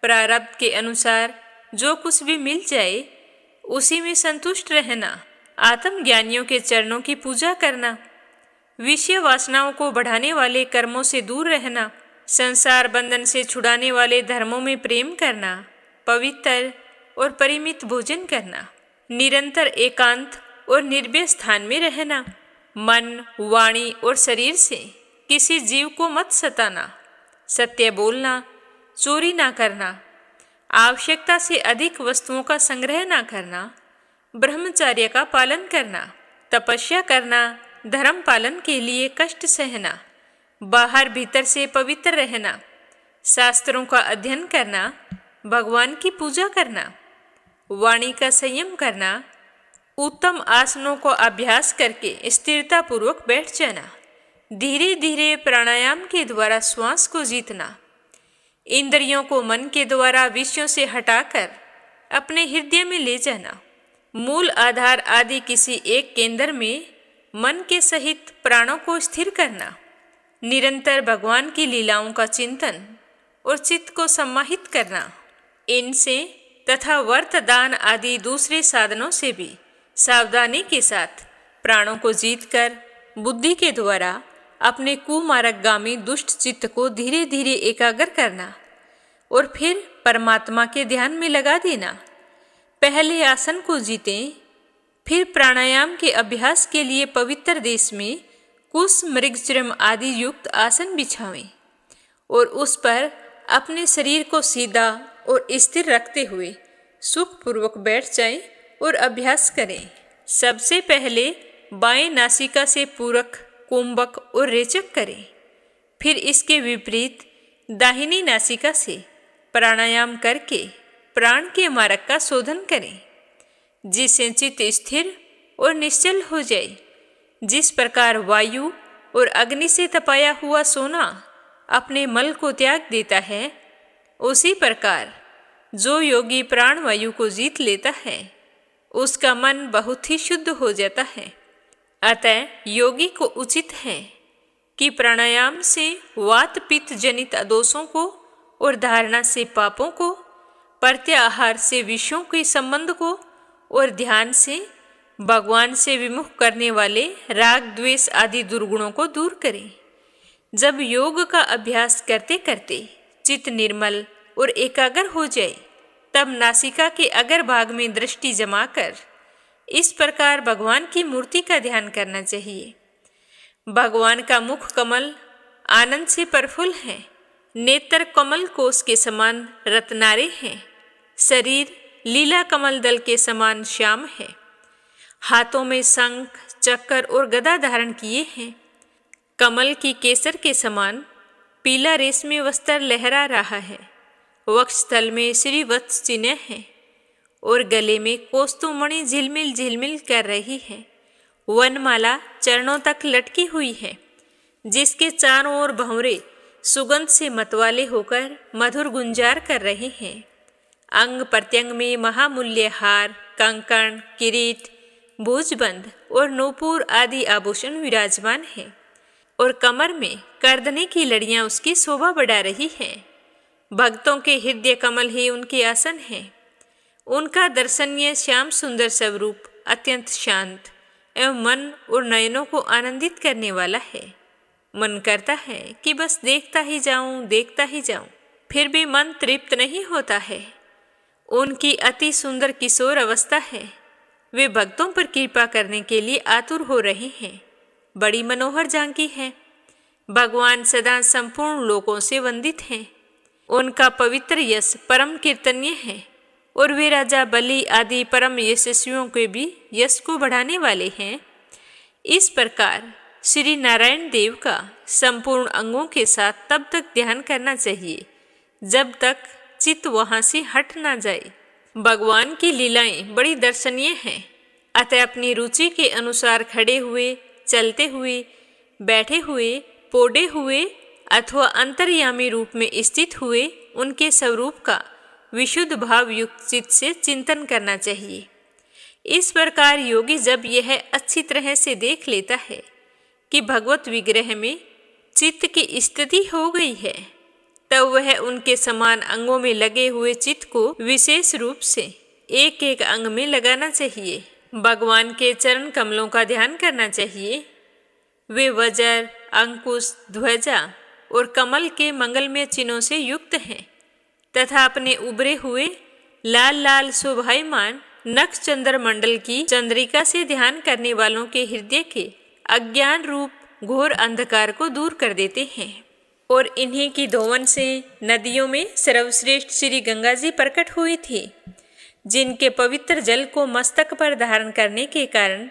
प्रारब्ध के अनुसार जो कुछ भी मिल जाए उसी में संतुष्ट रहना, आत्मज्ञानियों के चरणों की पूजा करना, विषय वासनाओं को बढ़ाने वाले कर्मों से दूर रहना, संसार बंधन से छुड़ाने वाले धर्मों में प्रेम करना, पवित्र और परिमित भोजन करना, निरंतर एकांत और निर्भय स्थान में रहना, मन, वाणी और शरीर से किसी जीव को मत सताना, सत्य बोलना, चोरी ना करना, आवश्यकता से अधिक वस्तुओं का संग्रह ना करना, ब्रह्मचर्य का पालन करना, तपस्या करना, धर्म पालन के लिए कष्ट सहना, बाहर भीतर से पवित्र रहना, शास्त्रों का अध्ययन करना, भगवान की पूजा करना, वाणी का संयम करना, उत्तम आसनों को अभ्यास करके स्थिरता पूर्वक बैठ जाना, धीरे धीरे प्राणायाम के द्वारा श्वास को जीतना, इंद्रियों को मन के द्वारा विषयों से हटाकर अपने हृदय में ले जाना, मूल आधार आदि किसी एक केंद्र में मन के सहित प्राणों को स्थिर करना, निरंतर भगवान की लीलाओं का चिंतन और चित्त को सम्माहित करना, इनसे तथा व्रत दान आदि दूसरे साधनों से भी सावधानी के साथ प्राणों को जीतकर बुद्धि के द्वारा अपने कुमार्गगामी दुष्ट चित्त को धीरे धीरे एकाग्र करना और फिर परमात्मा के ध्यान में लगा देना। पहले आसन को जीतें, फिर प्राणायाम के अभ्यास के लिए पवित्र देश में कुश मृगचर्म आदि युक्त आसन बिछावें और उस पर अपने शरीर को सीधा और स्थिर रखते हुए सुखपूर्वक बैठ जाएं और अभ्यास करें। सबसे पहले बाएं नासिका से पूरक, कुंभक और रेचक करें, फिर इसके विपरीत दाहिनी नासिका से प्राणायाम करके प्राण के मार्ग का शोधन करें, जिससे चित्त स्थिर और निश्चल हो जाए। जिस प्रकार वायु और अग्नि से तपाया हुआ सोना अपने मल को त्याग देता है, उसी प्रकार जो योगी प्राणवायु को जीत लेता है उसका मन बहुत ही शुद्ध हो जाता है। अतः योगी को उचित है कि प्राणायाम से वात पित्त जनित दोषों को और धारणा से पापों को, प्रत्याहार से विषयों के संबंध को और ध्यान से भगवान से विमुख करने वाले राग द्वेष आदि दुर्गुणों को दूर करें। जब योग का अभ्यास करते करते चित्त निर्मल और एकाग्र हो जाए, तब नासिका के अगर भाग में दृष्टि जमाकर इस प्रकार भगवान की मूर्ति का ध्यान करना चाहिए। भगवान का मुख कमल आनंद से प्रफुल्ल है, नेत्र कमल कोश के समान रत्नारे हैं, शरीर लीला कमल दल के समान श्याम है, हाथों में शंख चक्र और गदा धारण किए हैं, कमल की केसर के समान पीला रेशमी वस्त्र लहरा रहा है, वक्षस्थल में श्रीवत्स चिन्ह है और गले में कौस्तुमणि झिलमिल झिलमिल कर रही है। वनमाला चरणों तक लटकी हुई है, जिसके चारों ओर भंवरे सुगंध से मतवाले होकर मधुर गुंजार कर रहे हैं। अंग प्रत्यंग में महामूल्य हार, कंकण, किरीट, भुजबंद और नूपुर आदि आभूषण विराजमान हैं और कमर में करदने की लड़ियां उसकी शोभा बढ़ा रही हैं। भक्तों के हृदय कमल ही उनके आसन हैं। उनका दर्शनीय श्याम सुंदर स्वरूप अत्यंत शांत एवं मन और नयनों को आनंदित करने वाला है। मन करता है कि बस देखता ही जाऊं, फिर भी मन तृप्त नहीं होता है। उनकी अति सुंदर किशोर अवस्था है। वे भक्तों पर कृपा करने के लिए आतुर हो रहे हैं। बड़ी मनोहर झांकी है। भगवान सदा संपूर्ण लोकों से वंदित हैं। उनका पवित्र यश परम कीर्तनीय है और वे राजा बलि आदि परम यशस्वियों के भी यश को बढ़ाने वाले हैं। इस प्रकार श्री नारायण देव का संपूर्ण अंगों के साथ तब तक ध्यान करना चाहिए जब तक चित्त वहाँ से हट ना जाए। भगवान की लीलाएं बड़ी दर्शनीय हैं। अतः अपनी रुचि के अनुसार खड़े हुए, चलते हुए, बैठे हुए, पौड़े हुए अथवा अंतर्यामी रूप में स्थित हुए उनके स्वरूप का विशुद्ध भाव युक्त चित्त से चिंतन करना चाहिए। इस प्रकार योगी जब यह अच्छी तरह से देख लेता है कि भगवत विग्रह में चित्त की स्थिति हो गई है, तब वह उनके समान अंगों में लगे हुए चित्त को विशेष रूप से एक एक अंग में लगाना चाहिए। भगवान के चरण कमलों का ध्यान करना चाहिए। वे वज्र, अंकुश, ध्वजा और कमल के मंगलमय चिन्हों से युक्त हैं तथा अपने उभरे हुए लाल लाल शोभायमान नक्ष चंद्र मंडल की चंद्रिका से ध्यान करने वालों के हृदय के अज्ञान रूप घोर अंधकार को दूर कर देते हैं। और इन्हीं की धोवन से नदियों में सर्वश्रेष्ठ श्री गंगा जी प्रकट हुई थी, जिनके पवित्र जल को मस्तक पर धारण करने के कारण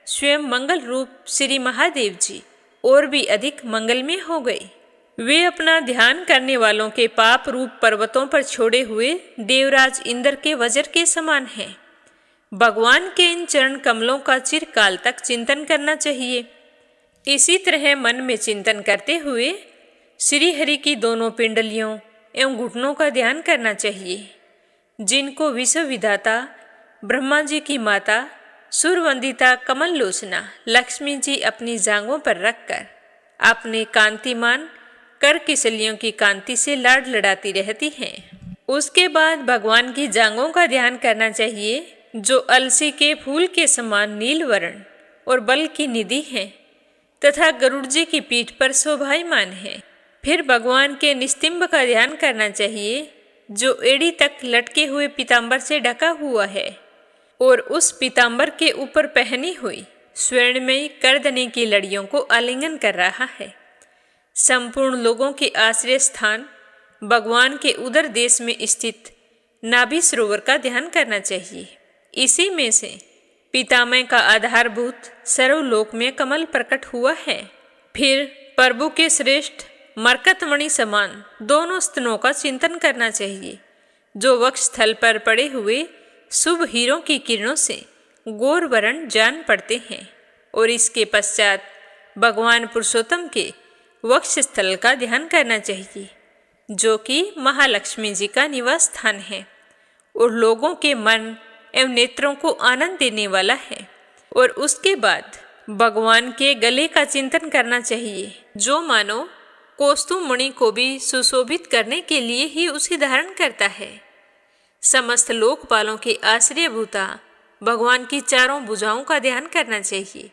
स्वयं मंगल रूप श्री महादेव जी और भी अधिक मंगलमय हो गए। वे अपना ध्यान करने वालों के पाप रूप पर्वतों पर छोड़े हुए देवराज इंद्र के वज्र के समान हैं। भगवान के इन चरण कमलों का चिरकाल तक चिंतन करना चाहिए। इसी तरह मन में चिंतन करते हुए श्री हरि की दोनों पिंडलियों एवं घुटनों का ध्यान करना चाहिए, जिनको विश्व विधाता ब्रह्मा जी की माता सुरवंदिता कमल लोचना लक्ष्मी जी अपनी जांघों पर रखकर अपने कांतिमान कर किसलियों की कांति से लाड लड़ाती रहती हैं। उसके बाद भगवान की जांघों का ध्यान करना चाहिए, जो अलसी के फूल के समान नील वर्ण और बल की निधि हैं तथा गरुड़ जी की पीठ पर शोभायमान है। फिर भगवान के निस्तिंब का ध्यान करना चाहिए, जो एड़ी तक लटके हुए पीताम्बर से ढका हुआ है और उस पीताम्बर के ऊपर पहनी हुई स्वर्णमयी करदने की लड़ियों को आलिंगन कर रहा है। संपूर्ण लोगों के आश्रय स्थान भगवान के उदर देश में स्थित नाभि सरोवर का ध्यान करना चाहिए। इसी में से पितामह का आधारभूत सर्वलोक में कमल प्रकट हुआ है। फिर प्रभु के श्रेष्ठ मरकतमणि समान दोनों स्तनों का चिंतन करना चाहिए, जो वक्ष स्थल पर पड़े हुए शुभ हीरों की किरणों से गौर वर्ण जान पड़ते हैं। और इसके पश्चात भगवान पुरुषोत्तम के वक्ष स्थल का ध्यान करना चाहिए, जो कि महालक्ष्मी जी का निवास स्थान है और लोगों के मन एवं नेत्रों को आनंद देने वाला है। और उसके बाद भगवान के गले का चिंतन करना चाहिए, जो मानो कौस्तुभ मणि को भी सुशोभित करने के लिए ही उसे धारण करता है। समस्त लोकपालों के आश्रयभूता भगवान की चारों भुजाओं का ध्यान करना चाहिए,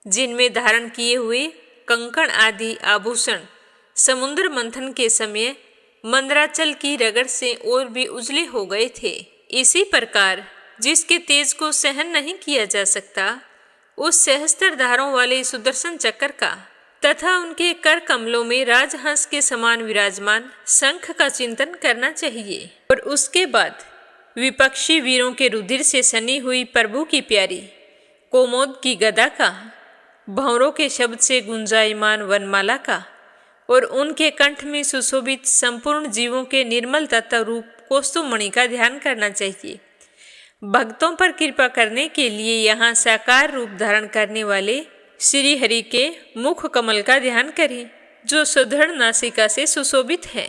जिनमें धारण किए हुए कंकण आदि आभूषण समुद्र मंथन के समय मंदराचल की रगड़ से और भी उजले हो गए थे। इसी प्रकार जिसके तेज को सहन नहीं किया जा सकता, उस सहस्त्र धारों वाले सुदर्शन चक्र का तथा उनके कर कमलों में राजहंस के समान विराजमान शंख का चिंतन करना चाहिए। और उसके बाद विपक्षी वीरों के रुधिर से सनी हुई प्रभु की प्यारी कोमोद की गदा का, भंवरों के शब्द से गुंजायमान वनमाला का और उनके कंठ में सुशोभित संपूर्ण जीवों के निर्मल तत्व रूप कौस्तुभ मणि का ध्यान करना चाहिए। भक्तों पर कृपा करने के लिए यहाँ साकार रूप धारण करने वाले श्री हरि के मुख कमल का ध्यान करें, जो सुदृढ़ नासिका से सुशोभित है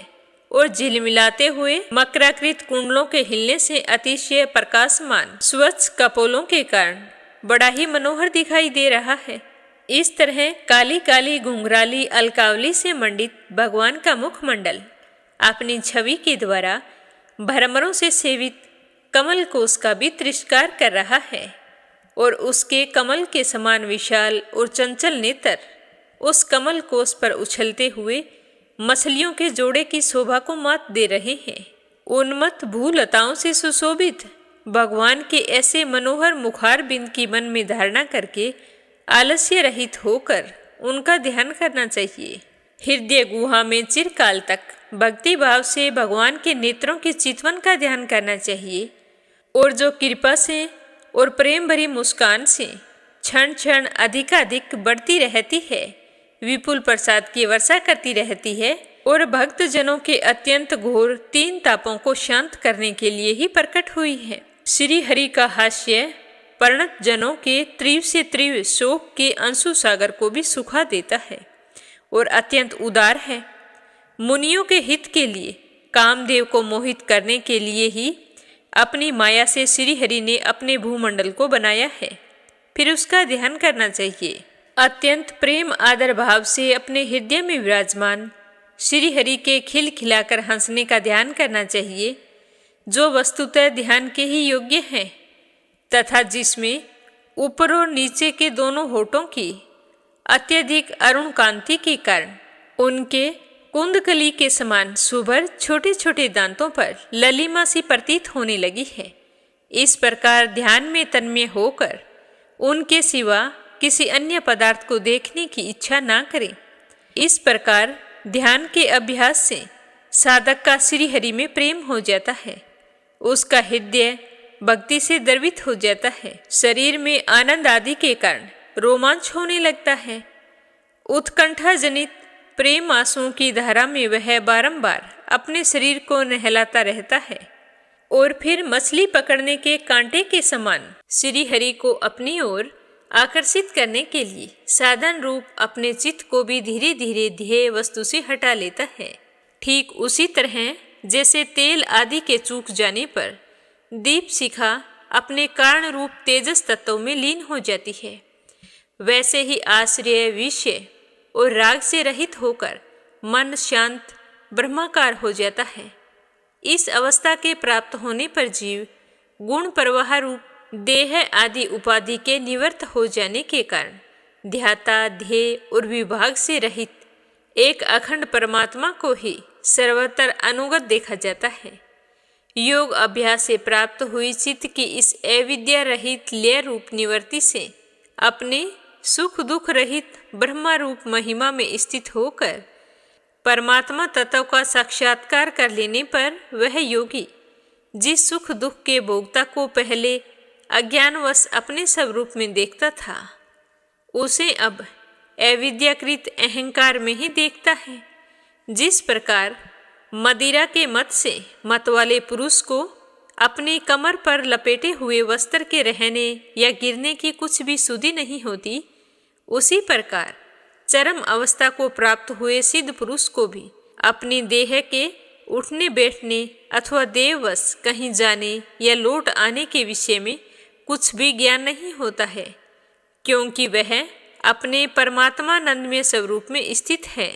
और झिलमिलाते हुए मकराकृत कुंडलों के हिलने से अतिशय प्रकाशमान स्वच्छ कपोलों के कारण बड़ा ही मनोहर दिखाई दे रहा है। इस तरह काली काली घुंघराली अलकावली से मंडित भगवान का मुखमंडल अपनी छवि के द्वारा भ्रमरों से सेवित कमल कोश का भी तिरस्कार कर रहा है और उसके कमल के समान विशाल और चंचल नेत्र उस कमल कोश पर उछलते हुए मछलियों के जोड़े की शोभा को मात दे रहे हैं। उन्मत्त भूलताओं से सुशोभित भगवान के ऐसे मनोहर मुखार बिंद की मन में धारणा करके आलस्य रहित होकर उनका ध्यान करना चाहिए। हृदय गुहा में चिरकाल तक भक्ति भाव से भगवान के नेत्रों के चितवन का ध्यान करना चाहिए और जो कृपा से और प्रेम भरी मुस्कान से क्षण क्षण अधिकाधिक बढ़ती रहती है, विपुल प्रसाद की वर्षा करती रहती है और भक्त जनों के अत्यंत घोर 3 तापों को शांत करने के लिए ही प्रकट हुई है। श्री हरि का हास्य परिणत जनों के तीव्र से तीव्र शोक के अंशु सागर को भी सुखा देता है और अत्यंत उदार है। मुनियों के हित के लिए कामदेव को मोहित करने के लिए ही अपनी माया से श्री हरि ने अपने भूमंडल को बनाया है। फिर उसका ध्यान करना चाहिए। अत्यंत प्रेम आदर भाव से अपने हृदय में विराजमान श्री हरि के खिलखिलाकर हंसने का ध्यान करना चाहिए, जो वस्तुतः ध्यान के ही योग्य है तथा जिसमें ऊपर और नीचे के दोनों होठों की अत्यधिक अरुण कांति के कारण उनके कुंदकली के समान सुभर छोटे छोटे दांतों पर ललिमा सी प्रतीत होने लगी है। इस प्रकार ध्यान में तन्मय होकर उनके सिवा किसी अन्य पदार्थ को देखने की इच्छा ना करें। इस प्रकार ध्यान के अभ्यास से साधक का श्री हरि में प्रेम हो जाता है, उसका हृदय भक्ति से द्रवित हो जाता है, शरीर में आनंद आदि के कारण रोमांच होने लगता है। उत्कंठा जनित प्रेम आंसुओं की धारा में वह बारंबार अपने शरीर को नहलाता रहता है और फिर मछली पकड़ने के कांटे के समान श्री हरि को अपनी ओर आकर्षित करने के लिए साधन रूप अपने चित्त को भी धीरे धीरे ध्येय वस्तु से हटा लेता है। ठीक उसी तरह जैसे तेल आदि के चूक जाने पर दीप शिखा अपने कारण रूप तेजस तत्वों में लीन हो जाती है, वैसे ही आश्रय विषय और राग से रहित होकर मन शांत ब्रह्माकार हो जाता है। इस अवस्था के प्राप्त होने पर जीव गुण प्रवाह रूप देह आदि उपाधि के निवृत्त हो जाने के कारण ध्याता ध्येय और विभाग से रहित एक अखंड परमात्मा को ही सर्वत्र अनुगत देखा जाता है। योग अभ्यास से प्राप्त हुई चित्त की इस अविद्या रहित लय रूप निवृत्ति से अपने सुख दुख रहित ब्रह्मा रूप महिमा में स्थित होकर परमात्मा तत्व का साक्षात्कार कर लेने पर वह योगी जिस सुख दुख के भोक्ता को पहले अज्ञानवश अपने स्वरूप में देखता था, उसे अब अविद्याकृत अहंकार में ही देखता है। जिस प्रकार मदिरा के मत से मत वाले पुरुष को अपनी कमर पर लपेटे हुए वस्त्र के रहने या गिरने की कुछ भी सुधि नहीं होती, उसी प्रकार चरम अवस्था को प्राप्त हुए सिद्ध पुरुष को भी अपनी देह के उठने बैठने अथवा देववश कहीं जाने या लौट आने के विषय में कुछ भी ज्ञान नहीं होता है, क्योंकि वह अपने परमात्मानंदमय स्वरूप में स्थित है।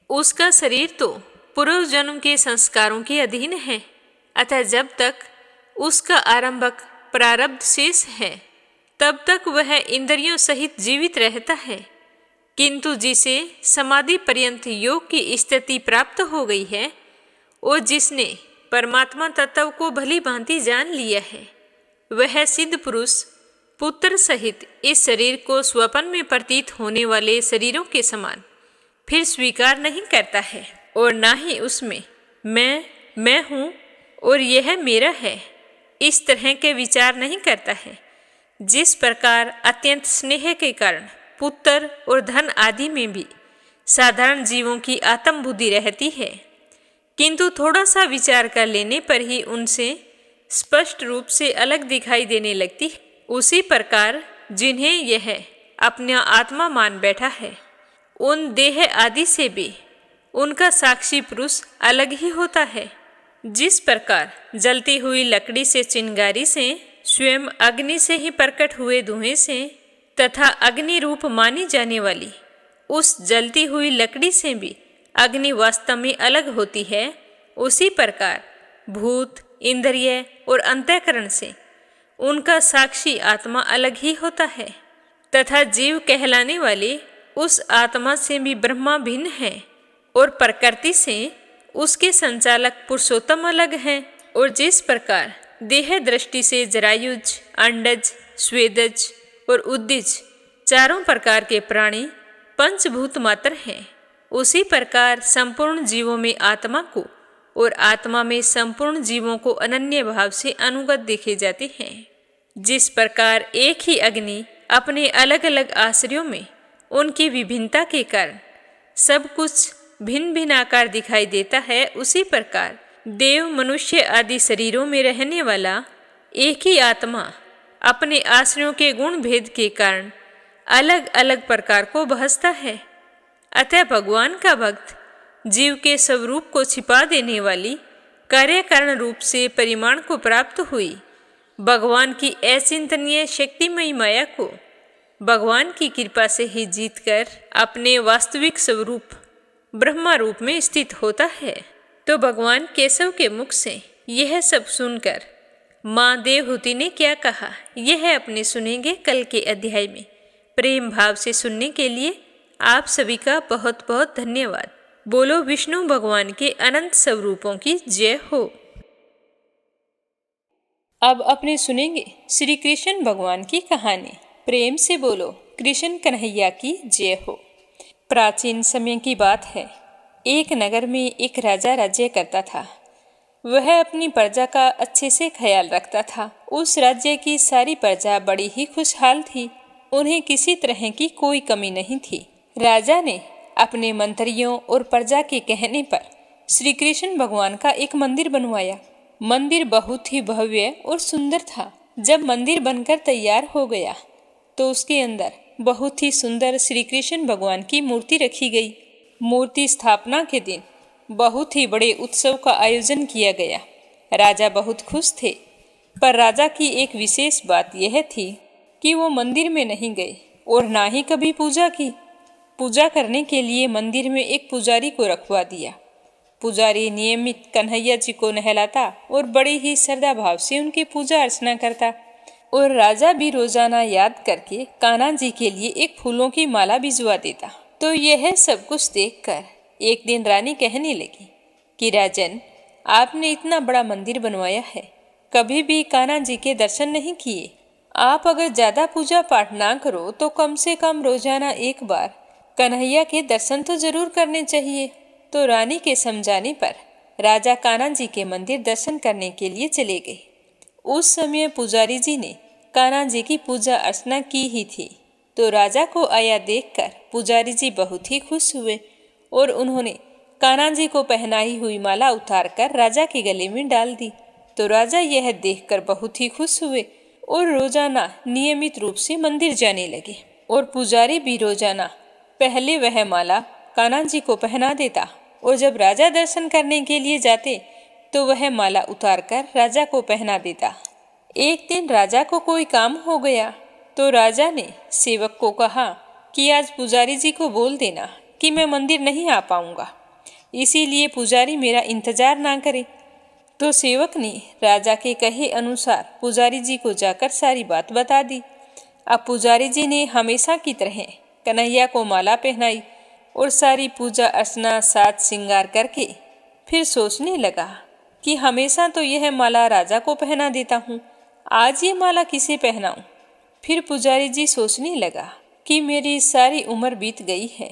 उसका शरीर तो पूर्व जन्म के संस्कारों के अधीन है, अतः जब तक उसका आरंभक प्रारब्ध शेष है तब तक वह इंद्रियों सहित जीवित रहता है। किंतु जिसे समाधि पर्यंत योग की स्थिति प्राप्त हो गई है और जिसने परमात्मा तत्व को भली भांति जान लिया है, वह सिद्ध पुरुष पुत्र सहित इस शरीर को स्वप्न में प्रतीत होने वाले शरीरों के समान फिर स्वीकार नहीं करता है और ना ही उसमें मैं हूँ और यह मेरा है इस तरह के विचार नहीं करता है। जिस प्रकार अत्यंत स्नेह के कारण पुत्र और धन आदि में भी साधारण जीवों की आत्म बुद्धि रहती है, किंतु थोड़ा सा विचार कर लेने पर ही उनसे स्पष्ट रूप से अलग दिखाई देने लगती है, उसी प्रकार जिन्हें यह अपना आत्मा मान बैठा है, उन देह आदि से भी उनका साक्षी पुरुष अलग ही होता है। जिस प्रकार जलती हुई लकड़ी से चिंगारी से, स्वयं अग्नि से ही प्रकट हुए धुएं से तथा अग्नि रूप मानी जाने वाली उस जलती हुई लकड़ी से भी अग्नि वास्तव में अलग होती है, उसी प्रकार भूत, इंद्रिय और अंतःकरण से उनका साक्षी आत्मा अलग ही होता है तथा जीव कहलाने वाले उस आत्मा से भी ब्रह्मा भिन्न है और प्रकृति से उसके संचालक पुरुषोत्तम अलग हैं। और जिस प्रकार देह दृष्टि से जरायुज, अंडज, स्वेदज और उद्दिज चारों प्रकार के प्राणी पंचभूत मात्र हैं, उसी प्रकार संपूर्ण जीवों में आत्मा को और आत्मा में संपूर्ण जीवों को अनन्य भाव से अनुगत देखे जाते हैं। जिस प्रकार एक ही अग्नि अपने अलग अलग आश्रयों में उनकी विभिन्नता के कारण सब कुछ भिन्न भिन्न आकार दिखाई देता है, उसी प्रकार देव, मनुष्य आदि शरीरों में रहने वाला एक ही आत्मा अपने आश्रयों के गुण भेद के कारण अलग अलग प्रकार को बहसता है। अतः भगवान का भक्त जीव के स्वरूप को छिपा देने वाली कार्य कारण रूप से परिमाण को प्राप्त हुई भगवान की अचिंतनीय शक्तिमयी माया को भगवान की कृपा से ही जीतकर अपने वास्तविक स्वरूप ब्रह्मा रूप में स्थित होता है। तो भगवान केशव के मुख से यह सब सुनकर माँ देवहूति ने क्या कहा, यह अपने सुनेंगे कल के अध्याय में। प्रेम भाव से सुनने के लिए आप सभी का बहुत बहुत धन्यवाद। बोलो विष्णु भगवान के अनंत स्वरूपों की जय हो। अब अपने सुनेंगे श्री कृष्ण भगवान की कहानी। प्रेम से बोलो कृष्ण कन्हैया की जय हो। प्राचीन समय की बात है, एक नगर में एक राजा राज्य करता था। वह अपनी प्रजा का अच्छे से ख्याल रखता था। उस राज्य की सारी प्रजा बड़ी ही खुशहाल थी, उन्हें किसी तरह की कोई कमी नहीं थी। राजा ने अपने मंत्रियों और प्रजा के कहने पर श्री कृष्ण भगवान का एक मंदिर बनवाया। मंदिर बहुत ही भव्य और सुंदर था। जब मंदिर बनकर तैयार हो गया तो उसके अंदर बहुत ही सुंदर श्री कृष्ण भगवान की मूर्ति रखी गई। मूर्ति स्थापना के दिन बहुत ही बड़े उत्सव का आयोजन किया गया। राजा बहुत खुश थे, पर राजा की एक विशेष बात यह थी कि वो मंदिर में नहीं गए और ना ही कभी पूजा की। पूजा करने के लिए मंदिर में एक पुजारी को रखवा दिया। पुजारी नियमित कन्हैया जी को नहलाता और बड़े ही श्रद्धा भाव से उनकी पूजा अर्चना करता और राजा भी रोजाना याद करके कान्हा जी के लिए एक फूलों की माला भिजवा देता। तो यह सब कुछ देखकर एक दिन रानी कहने लगी कि राजन, आपने इतना बड़ा मंदिर बनवाया है, कभी भी कान्हा जी के दर्शन नहीं किए। आप अगर ज्यादा पूजा पाठ ना करो तो कम से कम रोजाना एक बार कन्हैया के दर्शन तो जरूर करने चाहिए। तो रानी के समझाने पर राजा कान्हा जी के मंदिर दर्शन करने के लिए चले गए। उस समय पुजारी जी ने कान्हा जी की पूजा अर्चना की ही थी। तो राजा को आया देखकर पुजारी जी बहुत ही खुश हुए और उन्होंने कान्हा जी को पहनाई हुई माला उतारकर राजा के गले में डाल दी। तो राजा यह देखकर बहुत ही खुश हुए और रोजाना नियमित रूप से मंदिर जाने लगे। और पुजारी भी रोजाना पहले वह माला कान्हा जी को पहना देता और जब राजा दर्शन करने के लिए जाते तो वह माला उतारकर राजा को पहना देता। एक दिन राजा को कोई काम हो गया तो राजा ने सेवक को कहा कि आज पुजारी जी को बोल देना कि मैं मंदिर नहीं आ पाऊंगा, इसीलिए पुजारी मेरा इंतजार ना करे। तो सेवक ने राजा के कहे अनुसार पुजारी जी को जाकर सारी बात बता दी। अब पुजारी जी ने हमेशा की तरह कन्हैया को माला पहनाई और सारी पूजा अर्चना साज श्रृंगार करके फिर सोचने लगा कि हमेशा तो यह माला राजा को पहना देता हूँ, आज ये माला किसे पहनाऊं। फिर पुजारी जी सोचने लगा कि मेरी सारी उम्र बीत गई है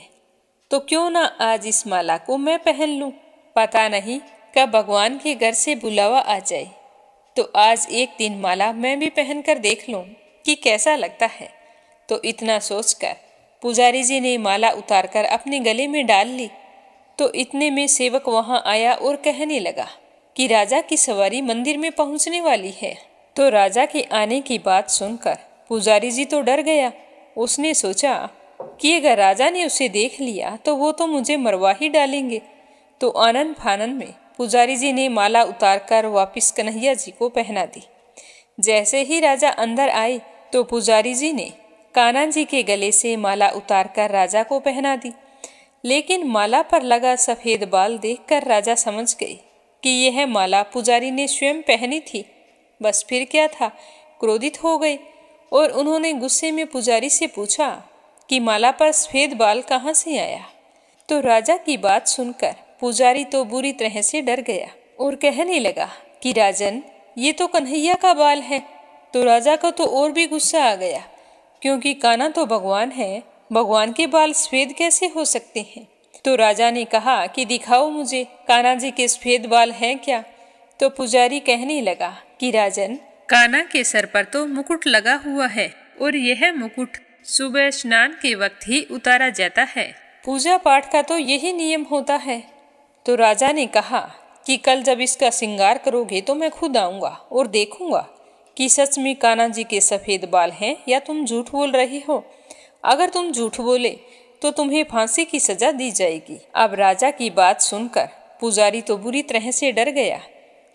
तो क्यों ना आज इस माला को मैं पहन लूं, पता नहीं कब भगवान के घर से बुलावा आ जाए तो आज एक दिन माला मैं भी पहन कर देख लूं कि कैसा लगता है। तो इतना सोचकर पुजारी जी ने माला उतारकर अपने गले में डाल ली। तो इतने में सेवक वहां आया और कहने लगा कि राजा की सवारी मंदिर में पहुंचने वाली है। तो राजा के आने की बात सुनकर पुजारी जी तो डर गया। उसने सोचा कि अगर राजा ने उसे देख लिया तो वो तो मुझे मरवा ही डालेंगे। तो आनंद फानन में पुजारी जी ने माला उतारकर वापिस कन्हैया जी को पहना दी। जैसे ही राजा अंदर आए तो पुजारी जी ने कान्हा जी के गले से माला उतारकर राजा को पहना दी। लेकिन माला पर लगा सफेद बाल देखकर राजा समझ गए कि यह माला पुजारी ने स्वयं पहनी थी। बस फिर क्या था, क्रोधित हो गए और उन्होंने गुस्से में पुजारी से पूछा कि माला पर सफेद बाल कहाँ से आया। तो राजा की बात सुनकर पुजारी तो बुरी तरह से डर गया और कहने लगा कि राजन, ये तो कन्हैया का बाल है। तो राजा को तो और भी गुस्सा आ गया, क्योंकि कान्हा तो भगवान है, भगवान के बाल सफेद कैसे हो सकते हैं। तो राजा ने कहा कि दिखाओ मुझे कान्हा जी के सफेद बाल हैं क्या। तो पुजारी कहने लगा कि राजन, कान्हा के सर पर तो मुकुट लगा हुआ है और यह मुकुट सुबह स्नान के वक्त ही उतारा जाता है। पूजा पाठ का तो यही नियम होता है। तो राजा ने कहा कि कल जब इसका श्रृंगार करोगे तो मैं खुद आऊंगा और देखूंगा कि सच में कान्हा जी के सफेद बाल हैं या तुम झूठ बोल रहे हो। अगर तुम झूठ बोले तो तुम्हें फांसी की सजा दी जाएगी। अब राजा की बात सुनकर पुजारी तो बुरी तरह से डर गया।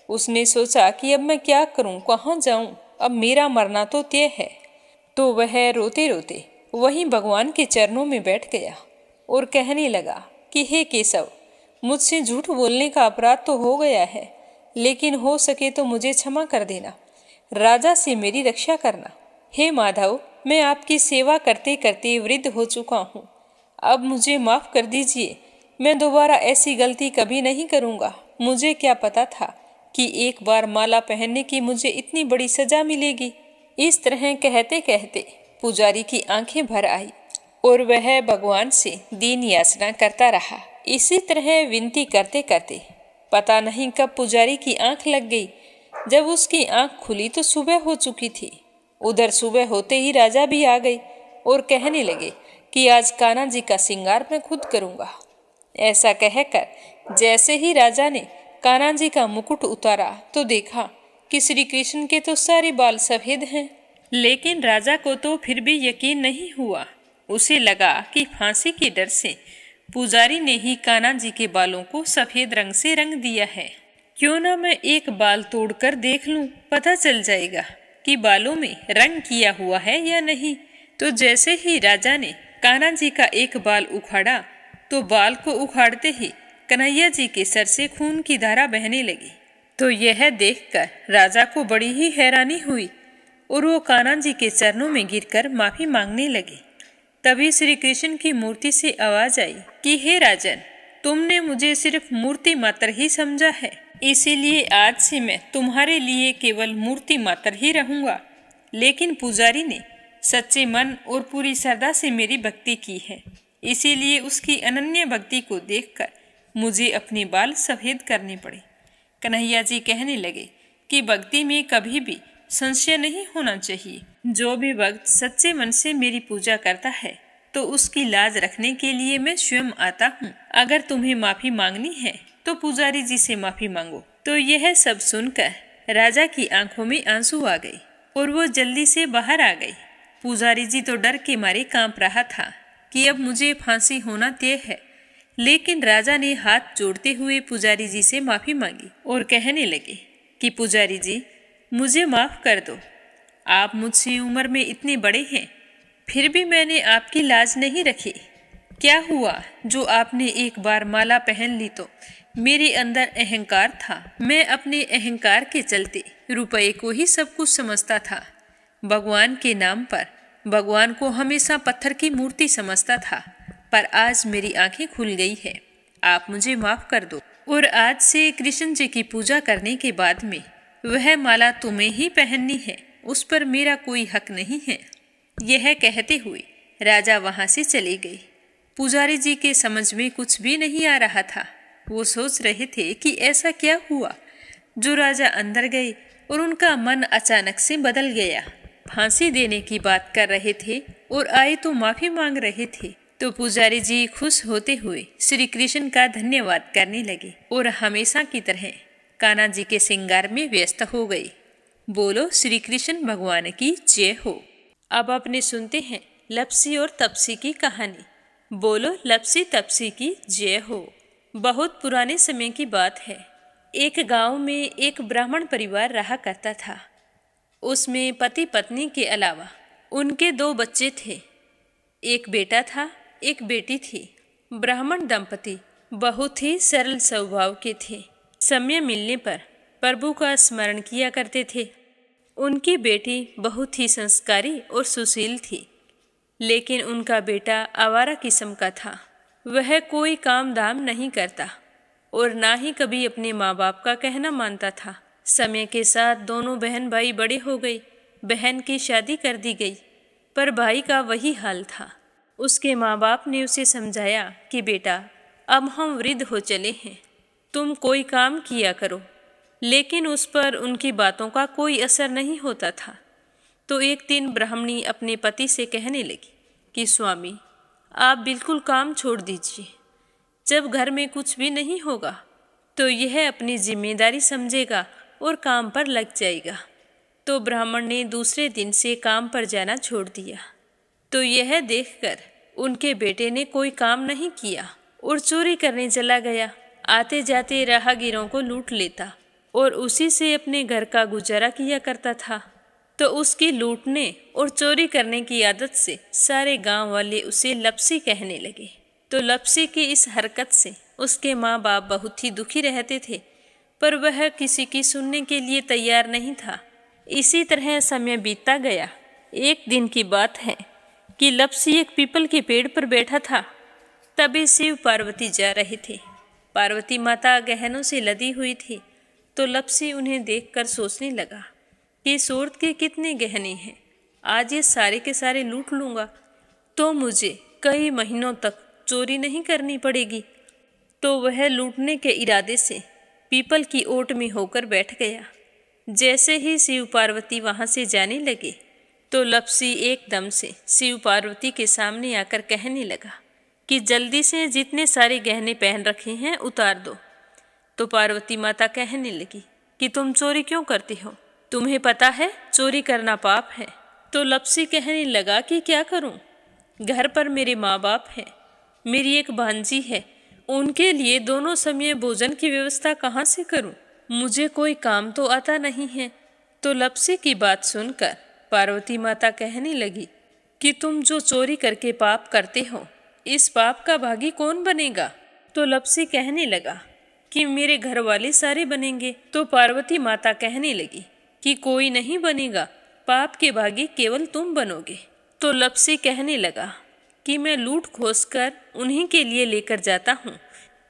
उसने सोचा कि अब मैं क्या करूं, कहाँ जाऊं, अब मेरा मरना तो तय है। तो वह रोते रोते वहीं भगवान के चरणों में बैठ गया और कहने लगा कि हे केशव, मुझसे झूठ बोलने का अपराध तो हो गया है, लेकिन हो सके तो मुझे क्षमा कर देना, राजा से मेरी रक्षा करना। हे माधव, मैं आपकी सेवा करते करते वृद्ध हो चुका हूँ, अब मुझे माफ कर दीजिए। मैं दोबारा ऐसी गलती कभी नहीं करूँगा। मुझे क्या पता था कि एक बार माला पहनने की मुझे इतनी बड़ी सजा मिलेगी। इस तरह कहते कहते पुजारी की आंखें भर आई और वह भगवान से दीन याचना करता रहा। इसी तरह विनती करते करते पता नहीं कब पुजारी की आंख लग गई। जब उसकी आंख खुली तो सुबह हो चुकी थी। उधर सुबह होते ही राजा भी आ गए और कहने लगे कि आज कान्हा जी का श्रृंगार मैं खुद करूंगा। ऐसा कहकर जैसे ही राजा ने कान्हा जी का मुकुट उतारा तो देखा कि श्री कृष्ण के तो सारे बाल सफेद हैं। लेकिन राजा को तो फिर भी यकीन नहीं हुआ। उसे लगा कि फांसी के डर से पुजारी ने ही कान्हा जी के बालों को सफेद रंग से रंग दिया है। क्यों ना मैं एक बाल तोड़कर देख लूं, पता चल जाएगा कि बालों में रंग किया हुआ है या नहीं। तो जैसे ही राजा ने कान्हा जी का एक बाल उखाड़ा तो बाल को उखाड़ते ही कन्हैया जी के सर से खून की धारा बहने लगी। तो यह देखकर राजा को बड़ी ही हैरानी हुई और वो कान्हा जी के चरणों में गिरकर माफी मांगने लगे। तभी श्री कृष्ण की मूर्ति से आवाज आई कि हे राजन, तुमने मुझे सिर्फ मूर्ति मात्र ही समझा है, इसीलिए आज से मैं तुम्हारे लिए केवल मूर्ति मात्र ही रहूंगा। लेकिन पुजारी ने सच्चे मन और पूरी श्रद्धा से मेरी भक्ति की है, इसीलिए उसकी अनन्य भक्ति को देखकर मुझे अपने बाल सफेद करने पड़े। कन्हैया जी कहने लगे कि भक्ति में कभी भी संशय नहीं होना चाहिए। जो भी भक्त सच्चे मन से मेरी पूजा करता है तो उसकी लाज रखने के लिए मैं स्वयं आता हूँ। अगर तुम्हें माफी मांगनी है तो पुजारी जी से माफी मांगो। तो यह सब सुनकर राजा की आंखों में आंसू आ गए और वो जल्दी से बाहर आ गई। पुजारी जी तो डर के मारे कांप रहा था कि अब मुझे फांसी होना तय है, लेकिन राजा ने हाथ जोड़ते हुए पुजारी जी से माफ़ी मांगी और कहने लगे कि पुजारी जी, मुझे माफ़ कर दो। आप मुझसे उम्र में इतने बड़े हैं, फिर भी मैंने आपकी लाज नहीं रखी। क्या हुआ जो आपने एक बार माला पहन ली तो? मेरे अंदर अहंकार था। मैं अपने अहंकार के चलते रुपये को ही सब कुछ समझता था। भगवान के नाम पर भगवान को हमेशा पत्थर की मूर्ति समझता था, पर आज मेरी आंखें खुल गई है। आप मुझे माफ़ कर दो और आज से कृष्ण जी की पूजा करने के बाद में वह माला तुम्हें ही पहननी है, उस पर मेरा कोई हक नहीं है। यह कहते हुए राजा वहां से चले गए। पुजारी जी के समझ में कुछ भी नहीं आ रहा था। वो सोच रहे थे कि ऐसा क्या हुआ जो राजा अंदर गए और उनका मन अचानक से बदल गया। फांसी देने की बात कर रहे थे और आए तो माफी मांग रहे थे। तो पुजारी जी खुश होते हुए श्री कृष्ण का धन्यवाद करने लगे और हमेशा की तरह कान्हा जी के श्रृंगार में व्यस्त हो गए। बोलो श्री कृष्ण भगवान की जय हो। अब अपने सुनते हैं लपसी और तपसी की कहानी। बोलो लपसी तपसी की जय हो। बहुत पुराने समय की बात है। एक गांव में एक ब्राह्मण परिवार रहा करता था। उसमें पति पत्नी के अलावा उनके 2 बच्चे थे। एक बेटा था, एक बेटी थी। ब्राह्मण दंपति बहुत ही सरल स्वभाव के थे। समय मिलने पर प्रभु का स्मरण किया करते थे। उनकी बेटी बहुत ही संस्कारी और सुशील थी, लेकिन उनका बेटा आवारा किस्म का था। वह कोई काम धाम नहीं करता और ना ही कभी अपने माँ बाप का कहना मानता था। समय के साथ दोनों बहन भाई बड़े हो गए। बहन की शादी कर दी गई, पर भाई का वही हाल था। उसके माँ बाप ने उसे समझाया कि बेटा, अब हम वृद्ध हो चले हैं, तुम कोई काम किया करो, लेकिन उस पर उनकी बातों का कोई असर नहीं होता था। तो एक दिन ब्राह्मणी अपने पति से कहने लगी कि स्वामी, आप बिल्कुल काम छोड़ दीजिए। जब घर में कुछ भी नहीं होगा तो यह अपनी जिम्मेदारी समझेगा और काम पर लग जाएगा। तो ब्राह्मण ने दूसरे दिन से काम पर जाना छोड़ दिया। तो यह देखकर उनके बेटे ने कोई काम नहीं किया और चोरी करने चला गया। आते जाते राहगीरों को लूट लेता और उसी से अपने घर का गुजारा किया करता था। तो उसकी लूटने और चोरी करने की आदत से सारे गांव वाले उसे लपसी कहने लगे। तो लपसी की इस हरकत से उसके माँ बाप बहुत ही दुखी रहते थे, पर वह किसी की सुनने के लिए तैयार नहीं था। इसी तरह समय बीतता गया। एक दिन की बात है कि लपसी एक पीपल के पेड़ पर बैठा था। तभी शिव पार्वती जा रहे थे। पार्वती माता गहनों से लदी हुई थी। तो लपसी उन्हें देखकर सोचने लगा कि सूरत के कितने गहने हैं, आज ये सारे के सारे लूट लूँगा तो मुझे कई महीनों तक चोरी नहीं करनी पड़ेगी। तो वह लूटने के इरादे से पीपल की ओट में होकर बैठ गया। जैसे ही शिव पार्वती वहाँ से जाने लगे तो लपसी एकदम से शिव पार्वती के सामने आकर कहने लगा कि जल्दी से जितने सारे गहने पहन रखे हैं उतार दो। तो पार्वती माता कहने लगी कि तुम चोरी क्यों करती हो? तुम्हें पता है चोरी करना पाप है। तो लपसी कहने लगा कि क्या करूं? घर पर मेरे माँ बाप हैं, मेरी एक भांजी है, उनके लिए दोनों समय भोजन की व्यवस्था कहाँ से करूं? मुझे कोई काम तो आता नहीं है। तो लपसी की बात सुनकर पार्वती माता कहने लगी कि तुम जो चोरी करके पाप करते हो, इस पाप का भागी कौन बनेगा? तो लपसी कहने लगा कि मेरे घर वाले सारे बनेंगे। तो पार्वती माता कहने लगी कि कोई नहीं बनेगा, पाप के भागी केवल तुम बनोगे। तो लपसी कहने लगा कि मैं लूट खोस कर उन्हीं के लिए लेकर जाता हूँ,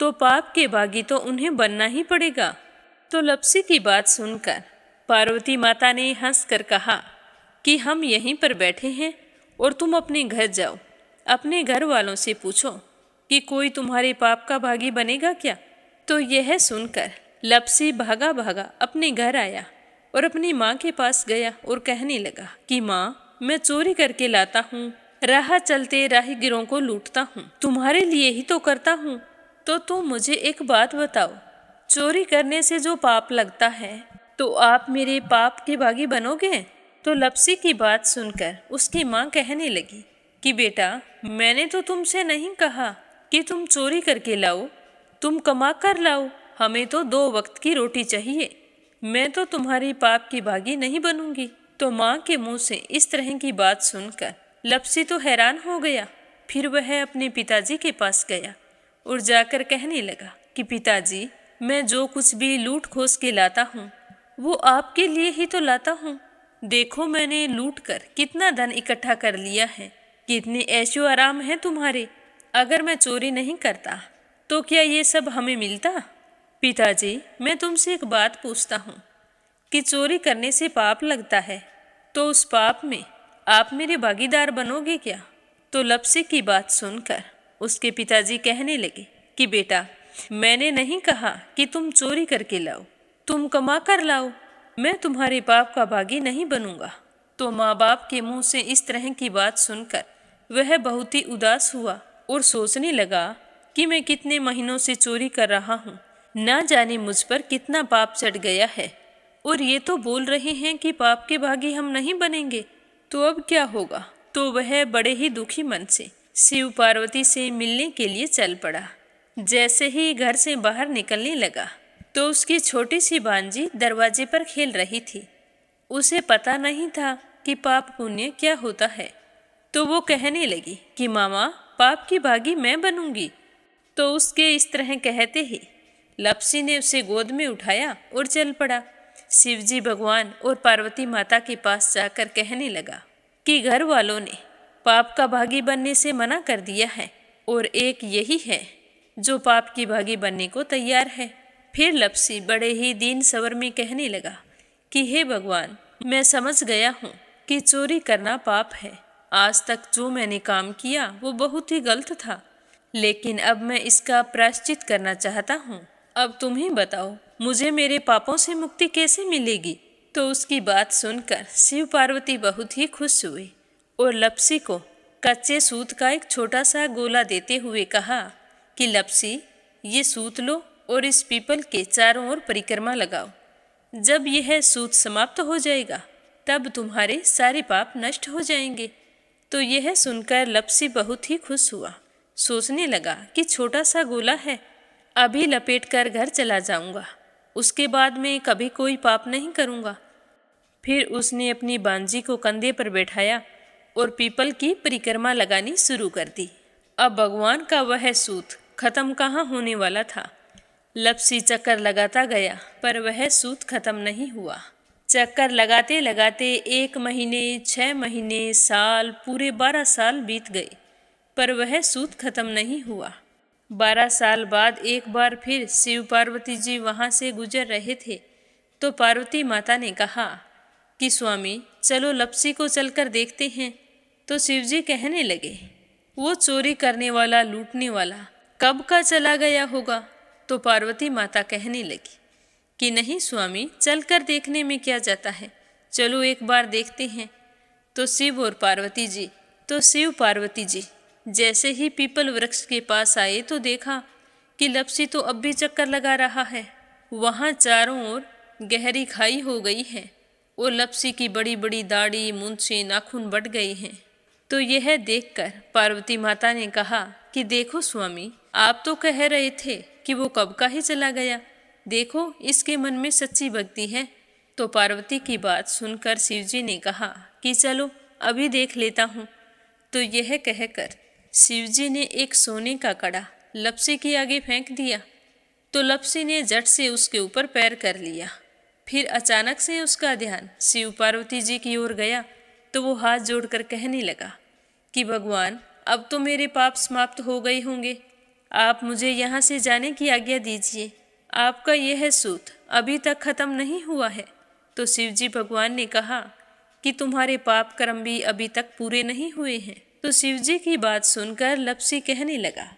तो पाप के भागी तो उन्हें बनना ही पड़ेगा। तो लपसी की बात सुनकर पार्वती माता ने हंसकर कहा कि हम यहीं पर बैठे हैं और तुम अपने घर जाओ, अपने घर वालों से पूछो कि कोई तुम्हारे पाप का भागी बनेगा क्या। तो यह सुनकर लपसी भागा भागा अपने घर आया और अपनी माँ के पास गया और कहने लगा कि माँ, मैं चोरी करके लाता हूँ, राह चलते राहगीरों को लूटता हूँ, तुम्हारे लिए ही तो करता हूँ। तो तुम मुझे एक बात बताओ, चोरी करने से जो पाप लगता है तो आप मेरे पाप के भागी बनोगे? तो लपसी की बात सुनकर उसकी माँ कहने लगी कि बेटा, मैंने तो तुमसे नहीं कहा कि तुम चोरी करके लाओ, तुम कमा कर लाओ। हमें तो 2 वक्त की रोटी चाहिए। मैं तो तुम्हारी पाप की भागी नहीं बनूंगी। तो माँ के मुंह से इस तरह की बात सुनकर लपसी तो हैरान हो गया। फिर वह अपने पिताजी के पास गया और जाकर कहने लगा कि पिताजी, मैं जो कुछ भी लूट खोस के लाता हूँ वो आपके लिए ही तो लाता हूँ। देखो, मैंने लूट कर कितना धन इकट्ठा कर लिया है, कितने ऐशो आराम है तुम्हारे। अगर मैं चोरी नहीं करता तो क्या ये सब हमें मिलता? पिताजी, मैं तुमसे एक बात पूछता हूँ कि चोरी करने से पाप लगता है, तो उस पाप में आप मेरे भागीदार बनोगे क्या? तो लपसी की बात सुनकर उसके पिताजी कहने लगे कि बेटा, मैंने नहीं कहा कि तुम चोरी करके लाओ, तुम कमा कर लाओ। मैं तुम्हारे पाप का भागी नहीं बनूंगा। तो माँ बाप के मुंह से इस तरह की बात सुनकर वह बहुत ही उदास हुआ और सोचने लगा कि मैं कितने महीनों से चोरी कर रहा हूँ, ना जाने मुझ पर कितना पाप चढ़ गया है। और ये तो बोल रहे हैं कि पाप के भागी हम नहीं बनेंगे, तो अब क्या होगा? तो वह बड़े ही दुखी मन से शिव पार्वती से मिलने के लिए चल पड़ा। जैसे ही घर से बाहर निकलने लगा तो उसकी छोटी सी भांजी दरवाजे पर खेल रही थी। उसे पता नहीं था कि पाप पुण्य क्या होता है। तो वो कहने लगी कि मामा, पाप की भागी मैं बनूंगी। तो उसके इस तरह कहते ही लपसी ने उसे गोद में उठाया और चल पड़ा। शिवजी भगवान और पार्वती माता के पास जाकर कहने लगा कि घर वालों ने पाप का भागी बनने से मना कर दिया है और एक यही है जो पाप की भागी बनने को तैयार है। फिर लपसी बड़े ही दीन स्वर में कहने लगा कि हे भगवान, मैं समझ गया हूँ कि चोरी करना पाप है। आज तक जो मैंने काम किया वो बहुत ही गलत था, लेकिन अब मैं इसका प्रायश्चित करना चाहता हूँ। अब तुम ही बताओ, मुझे मेरे पापों से मुक्ति कैसे मिलेगी? तो उसकी बात सुनकर शिव पार्वती बहुत ही खुश हुए और लपसी को कच्चे सूत का एक छोटा सा गोला देते हुए कहा कि लपसी, ये सूत लो और इस पीपल के चारों ओर परिक्रमा लगाओ। जब यह सूत समाप्त हो जाएगा तब तुम्हारे सारे पाप नष्ट हो जाएंगे। तो यह सुनकर लपसी बहुत ही खुश हुआ। सोचने लगा कि छोटा सा गोला है, अभी लपेट कर घर चला जाऊंगा, उसके बाद में कभी कोई पाप नहीं करूंगा। फिर उसने अपनी बांजी को कंधे पर बैठाया और पीपल की परिक्रमा लगानी शुरू कर दी। अब भगवान का वह सूत खत्म कहाँ होने वाला था। लपसी चक्कर लगाता गया पर वह सूत खत्म नहीं हुआ। चक्कर लगाते लगाते 1 महीने, 6 महीने, साल, पूरे 12 साल बीत गए पर वह सूत खत्म नहीं हुआ। 12 साल बाद एक बार फिर शिव पार्वती जी वहाँ से गुजर रहे थे तो पार्वती माता ने कहा कि स्वामी, चलो लपसी को चलकर देखते हैं। तो शिवजी कहने लगे, वो चोरी करने वाला, लूटने वाला कब का चला गया होगा? तो पार्वती माता कहने लगी कि नहीं स्वामी, चलकर देखने में क्या जाता है, चलो एक बार देखते हैं। तो शिव पार्वती जी जैसे ही पीपल वृक्ष के पास आए तो देखा कि लपसी तो अब भी चक्कर लगा रहा है। वहाँ चारों ओर गहरी खाई हो गई है और लपसी की बड़ी बड़ी दाढ़ी, मूंछें, नाखून बढ़ गए हैं। तो यह देखकर पार्वती माता ने कहा कि देखो स्वामी, आप तो कह रहे थे कि वो कब का ही चला गया, देखो इसके मन में सच्ची भक्ति है। तो पार्वती की बात सुनकर शिवजी ने कहा कि चलो अभी देख लेता हूँ। तो यह कहकर शिवजी ने एक सोने का कड़ा लपसी के आगे फेंक दिया। तो लपसी ने झट से उसके ऊपर पैर कर लिया। फिर अचानक से उसका ध्यान शिव पार्वती जी की ओर गया तो वो हाथ जोड़कर कहने लगा कि भगवान, अब तो मेरे पाप समाप्त हो गए होंगे, आप मुझे यहाँ से जाने की आज्ञा दीजिए। आपका यह सूत अभी तक खत्म नहीं हुआ है। तो शिवजी भगवान ने कहा कि तुम्हारे पाप कर्म भी अभी तक पूरे नहीं हुए हैं। तो शिवजी की बात सुनकर लपसी कहने लगा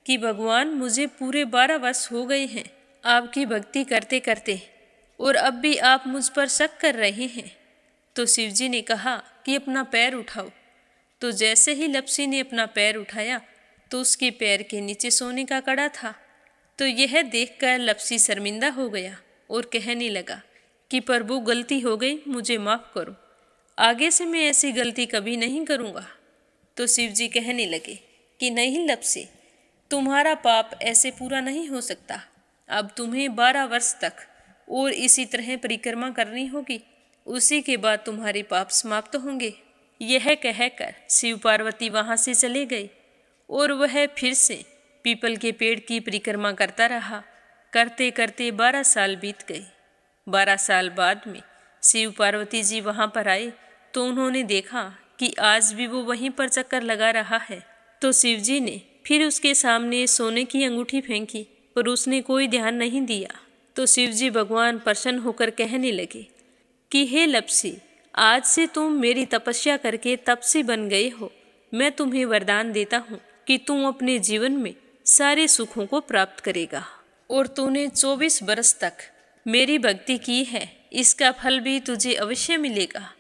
कि भगवान, मुझे पूरे 12 वर्ष हो गए हैं आपकी भक्ति करते करते, और अब भी आप मुझ पर शक कर रहे हैं। तो शिवजी ने कहा कि अपना पैर उठाओ। तो जैसे ही लपसी ने अपना पैर उठाया तो उसके पैर के नीचे सोने का कड़ा था। तो यह देखकर लपसी शर्मिंदा हो गया और कहने लगा कि प्रभु, गलती हो गई, मुझे माफ़ करो। आगे से मैं ऐसी गलती कभी नहीं करूँगा। तो शिव जी कहने लगे कि नहीं लपसी, तुम्हारा पाप ऐसे पूरा नहीं हो सकता। अब तुम्हें 12 वर्ष तक और इसी तरह परिक्रमा करनी होगी, उसी के बाद तुम्हारे पाप समाप्त होंगे। यह कहकर शिव पार्वती वहाँ से चले गए और वह फिर से पीपल के पेड़ की परिक्रमा करता रहा। करते करते 12 साल बीत गए। 12 साल बाद में शिव पार्वती जी वहाँ पर आए तो उन्होंने देखा कि आज भी वो वहीं पर चक्कर लगा रहा है। तो शिव जी ने फिर उसके सामने सोने की अंगूठी फेंकी, पर उसने कोई ध्यान नहीं दिया। तो शिव जी भगवान प्रसन्न होकर कहने लगे कि हे लपसी, आज से तुम मेरी तपस्या करके तपसी बन गए हो। मैं तुम्हें वरदान देता हूँ कि तुम अपने जीवन में सारे सुखों को प्राप्त करेगा। और तूने 24 बरस तक मेरी भक्ति की है, इसका फल भी तुझे अवश्य मिलेगा।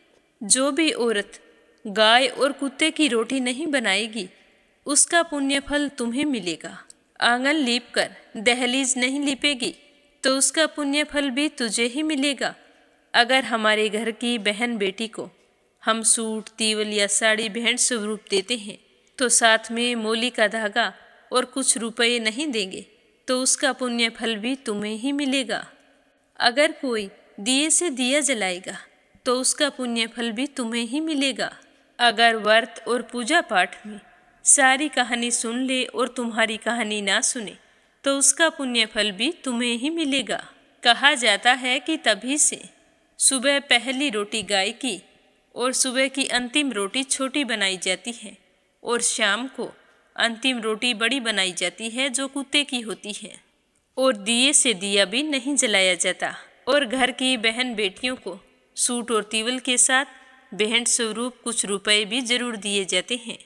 जो भी औरत गाय और कुत्ते की रोटी नहीं बनाएगी, उसका पुण्य फल तुम्हें मिलेगा। आंगन लीप कर दहलीज नहीं लीपेगी, तो उसका पुण्य फल भी तुझे ही मिलेगा। अगर हमारे घर की बहन बेटी को हम सूट, तीवल या साड़ी भेंट स्वरूप देते हैं, तो साथ में मोली का धागा और कुछ रुपए नहीं देंगे, तो उसका पुण्य फल भी तुम्हें ही मिलेगा। अगर कोई दिए से दिया जलाएगा, तो उसका पुण्य फल भी तुम्हें ही मिलेगा। अगर व्रत और पूजा पाठ में सारी कहानी सुन ले और तुम्हारी कहानी ना सुने, तो उसका पुण्य फल भी तुम्हें ही मिलेगा। कहा जाता है कि तभी से सुबह पहली रोटी गाय की और सुबह की अंतिम रोटी छोटी बनाई जाती है, और शाम को अंतिम रोटी बड़ी बनाई जाती है जो कुत्ते की होती है। और दिए से दिया भी नहीं जलाया जाता। और घर की बहन बेटियों को सूट और तीवल के साथ भेंट स्वरूप कुछ रुपए भी जरूर दिए जाते हैं।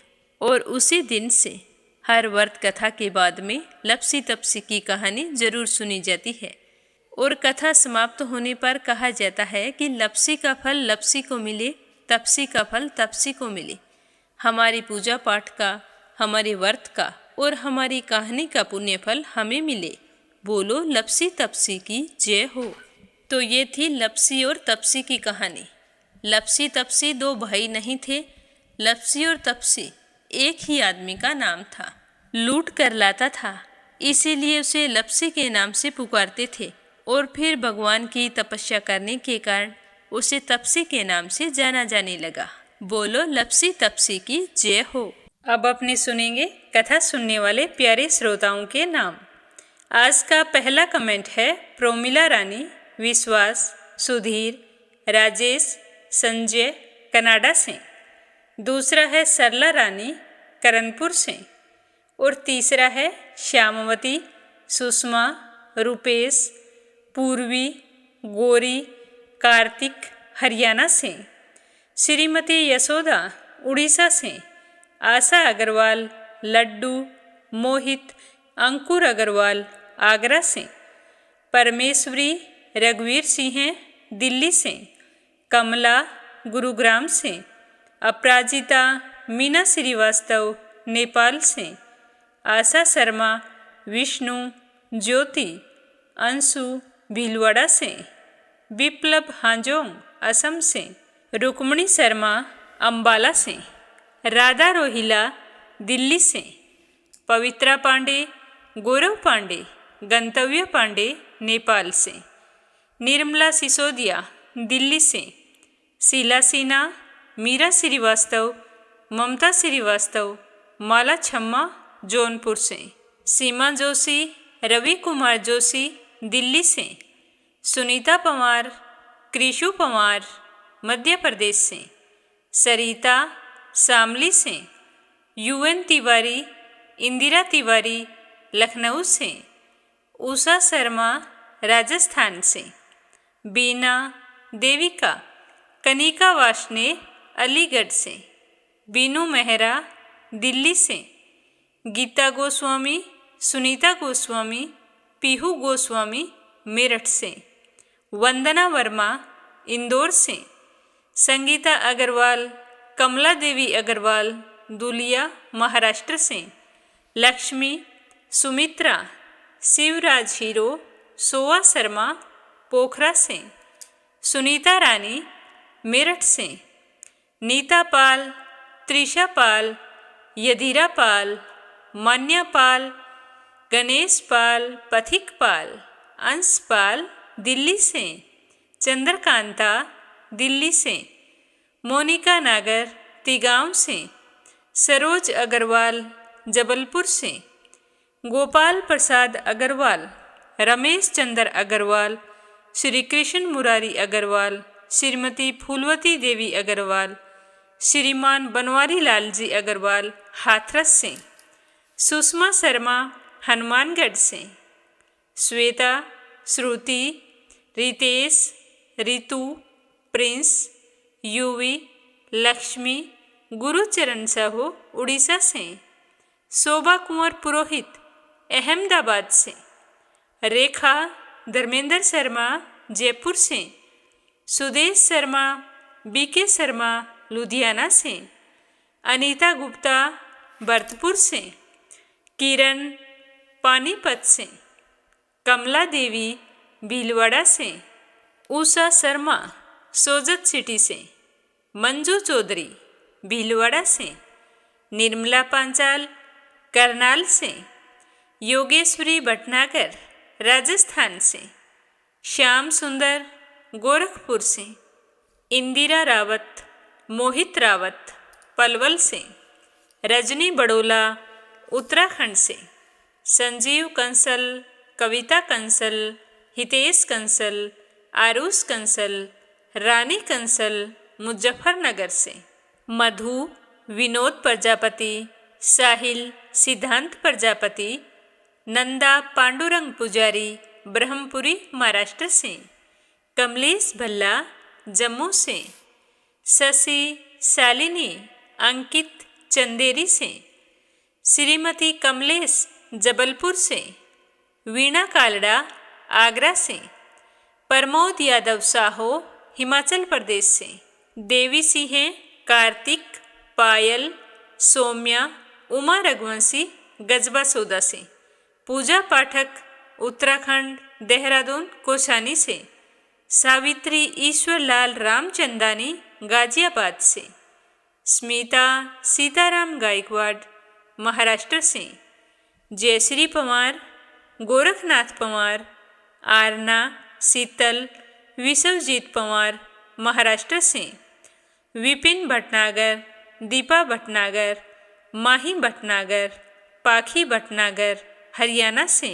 और उसी दिन से हर व्रत कथा के बाद में लपसी तपसी की कहानी जरूर सुनी जाती है। और कथा समाप्त होने पर कहा जाता है कि लपसी का फल लपसी को मिले, तपसी का फल तपसी को मिले। हमारी पूजा पाठ का, हमारे व्रत का और हमारी कहानी का पुण्य फल हमें मिले। बोलो लपसी तपसी की जय हो। तो ये थी लपसी और तपसी की कहानी। लपसी तपसी 2 भाई नहीं थे। लपसी और तपसी एक ही आदमी का नाम था। लूट कर लाता था, इसीलिए उसे लपसी के नाम से पुकारते थे। और फिर भगवान की तपस्या करने के कारण उसे तपसी के नाम से जाना जाने लगा। बोलो लपसी तपसी की जय हो। अब अपने सुनेंगे कथा सुनने वाले प्यारे श्रोताओं के नाम। आज का पहला कमेंट है प्रोमिला रानी, विश्वास, सुधीर, राजेश, संजय कनाडा से। दूसरा है सरला रानी, करणपुर से। और तीसरा है श्यामवती, सुषमा, रुपेश, पूर्वी, गौरी, कार्तिक, हरियाणा से। श्रीमती यशोदा, उड़ीसा से। आशा अग्रवाल, लड्डू, मोहित, अंकुर अग्रवाल, आगरा से। परमेश्वरी, रघुवीर सिंह, दिल्ली से। कमला, गुरुग्राम से। अपराजिता, मीना श्रीवास्तव, नेपाल से। आशा शर्मा, विष्णु, ज्योति, अंशु, भीलवाड़ा से। विप्लव हांजोंग, असम से। रुक्मणी शर्मा, अंबाला से। राधा रोहिला, दिल्ली से। पवित्रा पांडे, गौरव पांडे, गंतव्य पांडे, नेपाल से। निर्मला सिसोदिया, दिल्ली से। शीला सिन्हा, मीरा श्रीवास्तव, ममता श्रीवास्तव, माला छम्मा, जौनपुर से। सीमा जोशी, रवि कुमार जोशी, दिल्ली से। सुनीता पवार, कृषु पवार, मध्य प्रदेश से। सरिता, शामली से। यूएन तिवारी, इंदिरा तिवारी, लखनऊ से। उषा शर्मा, राजस्थान से। बीना, देविका, कनिका वाशने, अलीगढ़ से। बीनू मेहरा, दिल्ली से। गीता गोस्वामी, सुनीता गोस्वामी, पीहू गोस्वामी, मेरठ से। वंदना वर्मा, इंदौर से। संगीता अग्रवाल, कमला देवी अग्रवाल, दुलिया, महाराष्ट्र से। लक्ष्मी, सुमित्रा, शिवराज हीरो, सोआ शर्मा, पोखरा से। सुनीता रानी, मेरठ से। नीता पाल, त्रिशा पाल, यधिरा पाल, मान्या पाल, गणेश पाल, पथिक पाल, अंश पाल दिल्ली से, चंद्रकांता दिल्ली से, मोनिका नागर तिगांव से, सरोज अग्रवाल जबलपुर से, गोपाल प्रसाद अग्रवाल, रमेश चंद्र अग्रवाल, श्री कृष्ण मुरारी अग्रवाल, श्रीमती फूलवती देवी अग्रवाल, श्रीमान बनवारी लाल जी अग्रवाल हाथरस से, सुषमा शर्मा हनुमानगढ़ से, श्वेता, श्रुति, रितेश, रितु, प्रिंस, युवी, लक्ष्मी, गुरुचरण साहू उड़ीसा से, शोभा कुंवर पुरोहित अहमदाबाद से, रेखा धर्मेंद्र शर्मा जयपुर से, सुदेश शर्मा, बीके शर्मा लुधियाना से, अनीता गुप्ता भरतपुर से, किरण पानीपत से, कमला देवी भीलवाड़ा से, उषा शर्मा सोजत सिटी से, मंजू चौधरी भीलवाड़ा से, निर्मला पांचाल करनाल से, योगेश्वरी भटनागर राजस्थान से, श्याम सुंदर गोरखपुर से, इंदिरा रावत, मोहित रावत पलवल से, रजनी बड़ोला उत्तराखंड से, संजीव कंसल, कविता कंसल, हितेश कंसल, आरुष कंसल, रानी कंसल मुजफ्फरनगर से, मधु, विनोद प्रजापति, साहिल सिद्धांत प्रजापति, नंदा पांडुरंग पुजारी ब्रह्मपुरी महाराष्ट्र से, कमलेश भल्ला जम्मू से, शशि शालिनी अंकित चंदेरी से, श्रीमती कमलेश जबलपुर से, वीणा कालड़ा आगरा से, प्रमोद यादव साहो हिमाचल प्रदेश से, देवी सिंह कार्तिक, पायल, सौम्या, उमा रघुवंशी गजबा सौदा से, पूजा पाठक उत्तराखंड देहरादून कोशानी से, सावित्री ईश्वर लाल रामचंदानी गाजियाबाद से, स्मिता सीताराम गायकवाड़ महाराष्ट्र से, जयश्री पवार, गोरखनाथ पवार, आरना शीतल विश्वजीत पवार महाराष्ट्र से, विपिन भटनागर, दीपा भटनागर, माही भटनागर, पाखी भटनागर हरियाणा से,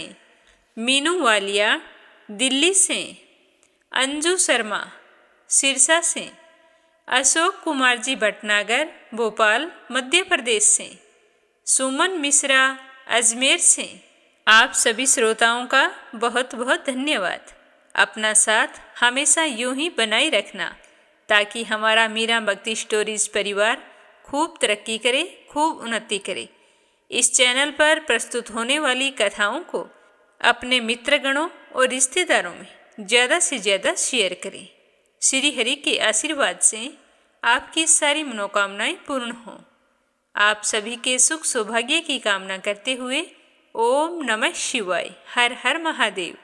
मीनू वालिया दिल्ली से, अंजू शर्मा सिरसा से, अशोक कुमार जी भटनागर भोपाल मध्य प्रदेश से, सुमन मिश्रा अजमेर से। आप सभी श्रोताओं का बहुत बहुत धन्यवाद। अपना साथ हमेशा यूं ही बनाए रखना ताकि हमारा मीरा भक्ति स्टोरीज परिवार खूब तरक्की करे, खूब उन्नति करे। इस चैनल पर प्रस्तुत होने वाली कथाओं को अपने मित्रगणों और रिश्तेदारों में ज़्यादा से ज़्यादा शेयर करें। श्री हरि के आशीर्वाद से आपकी सारी मनोकामनाएं पूर्ण हों। आप सभी के सुख सौभाग्य की कामना करते हुए ओम नमः शिवाय, हर हर महादेव।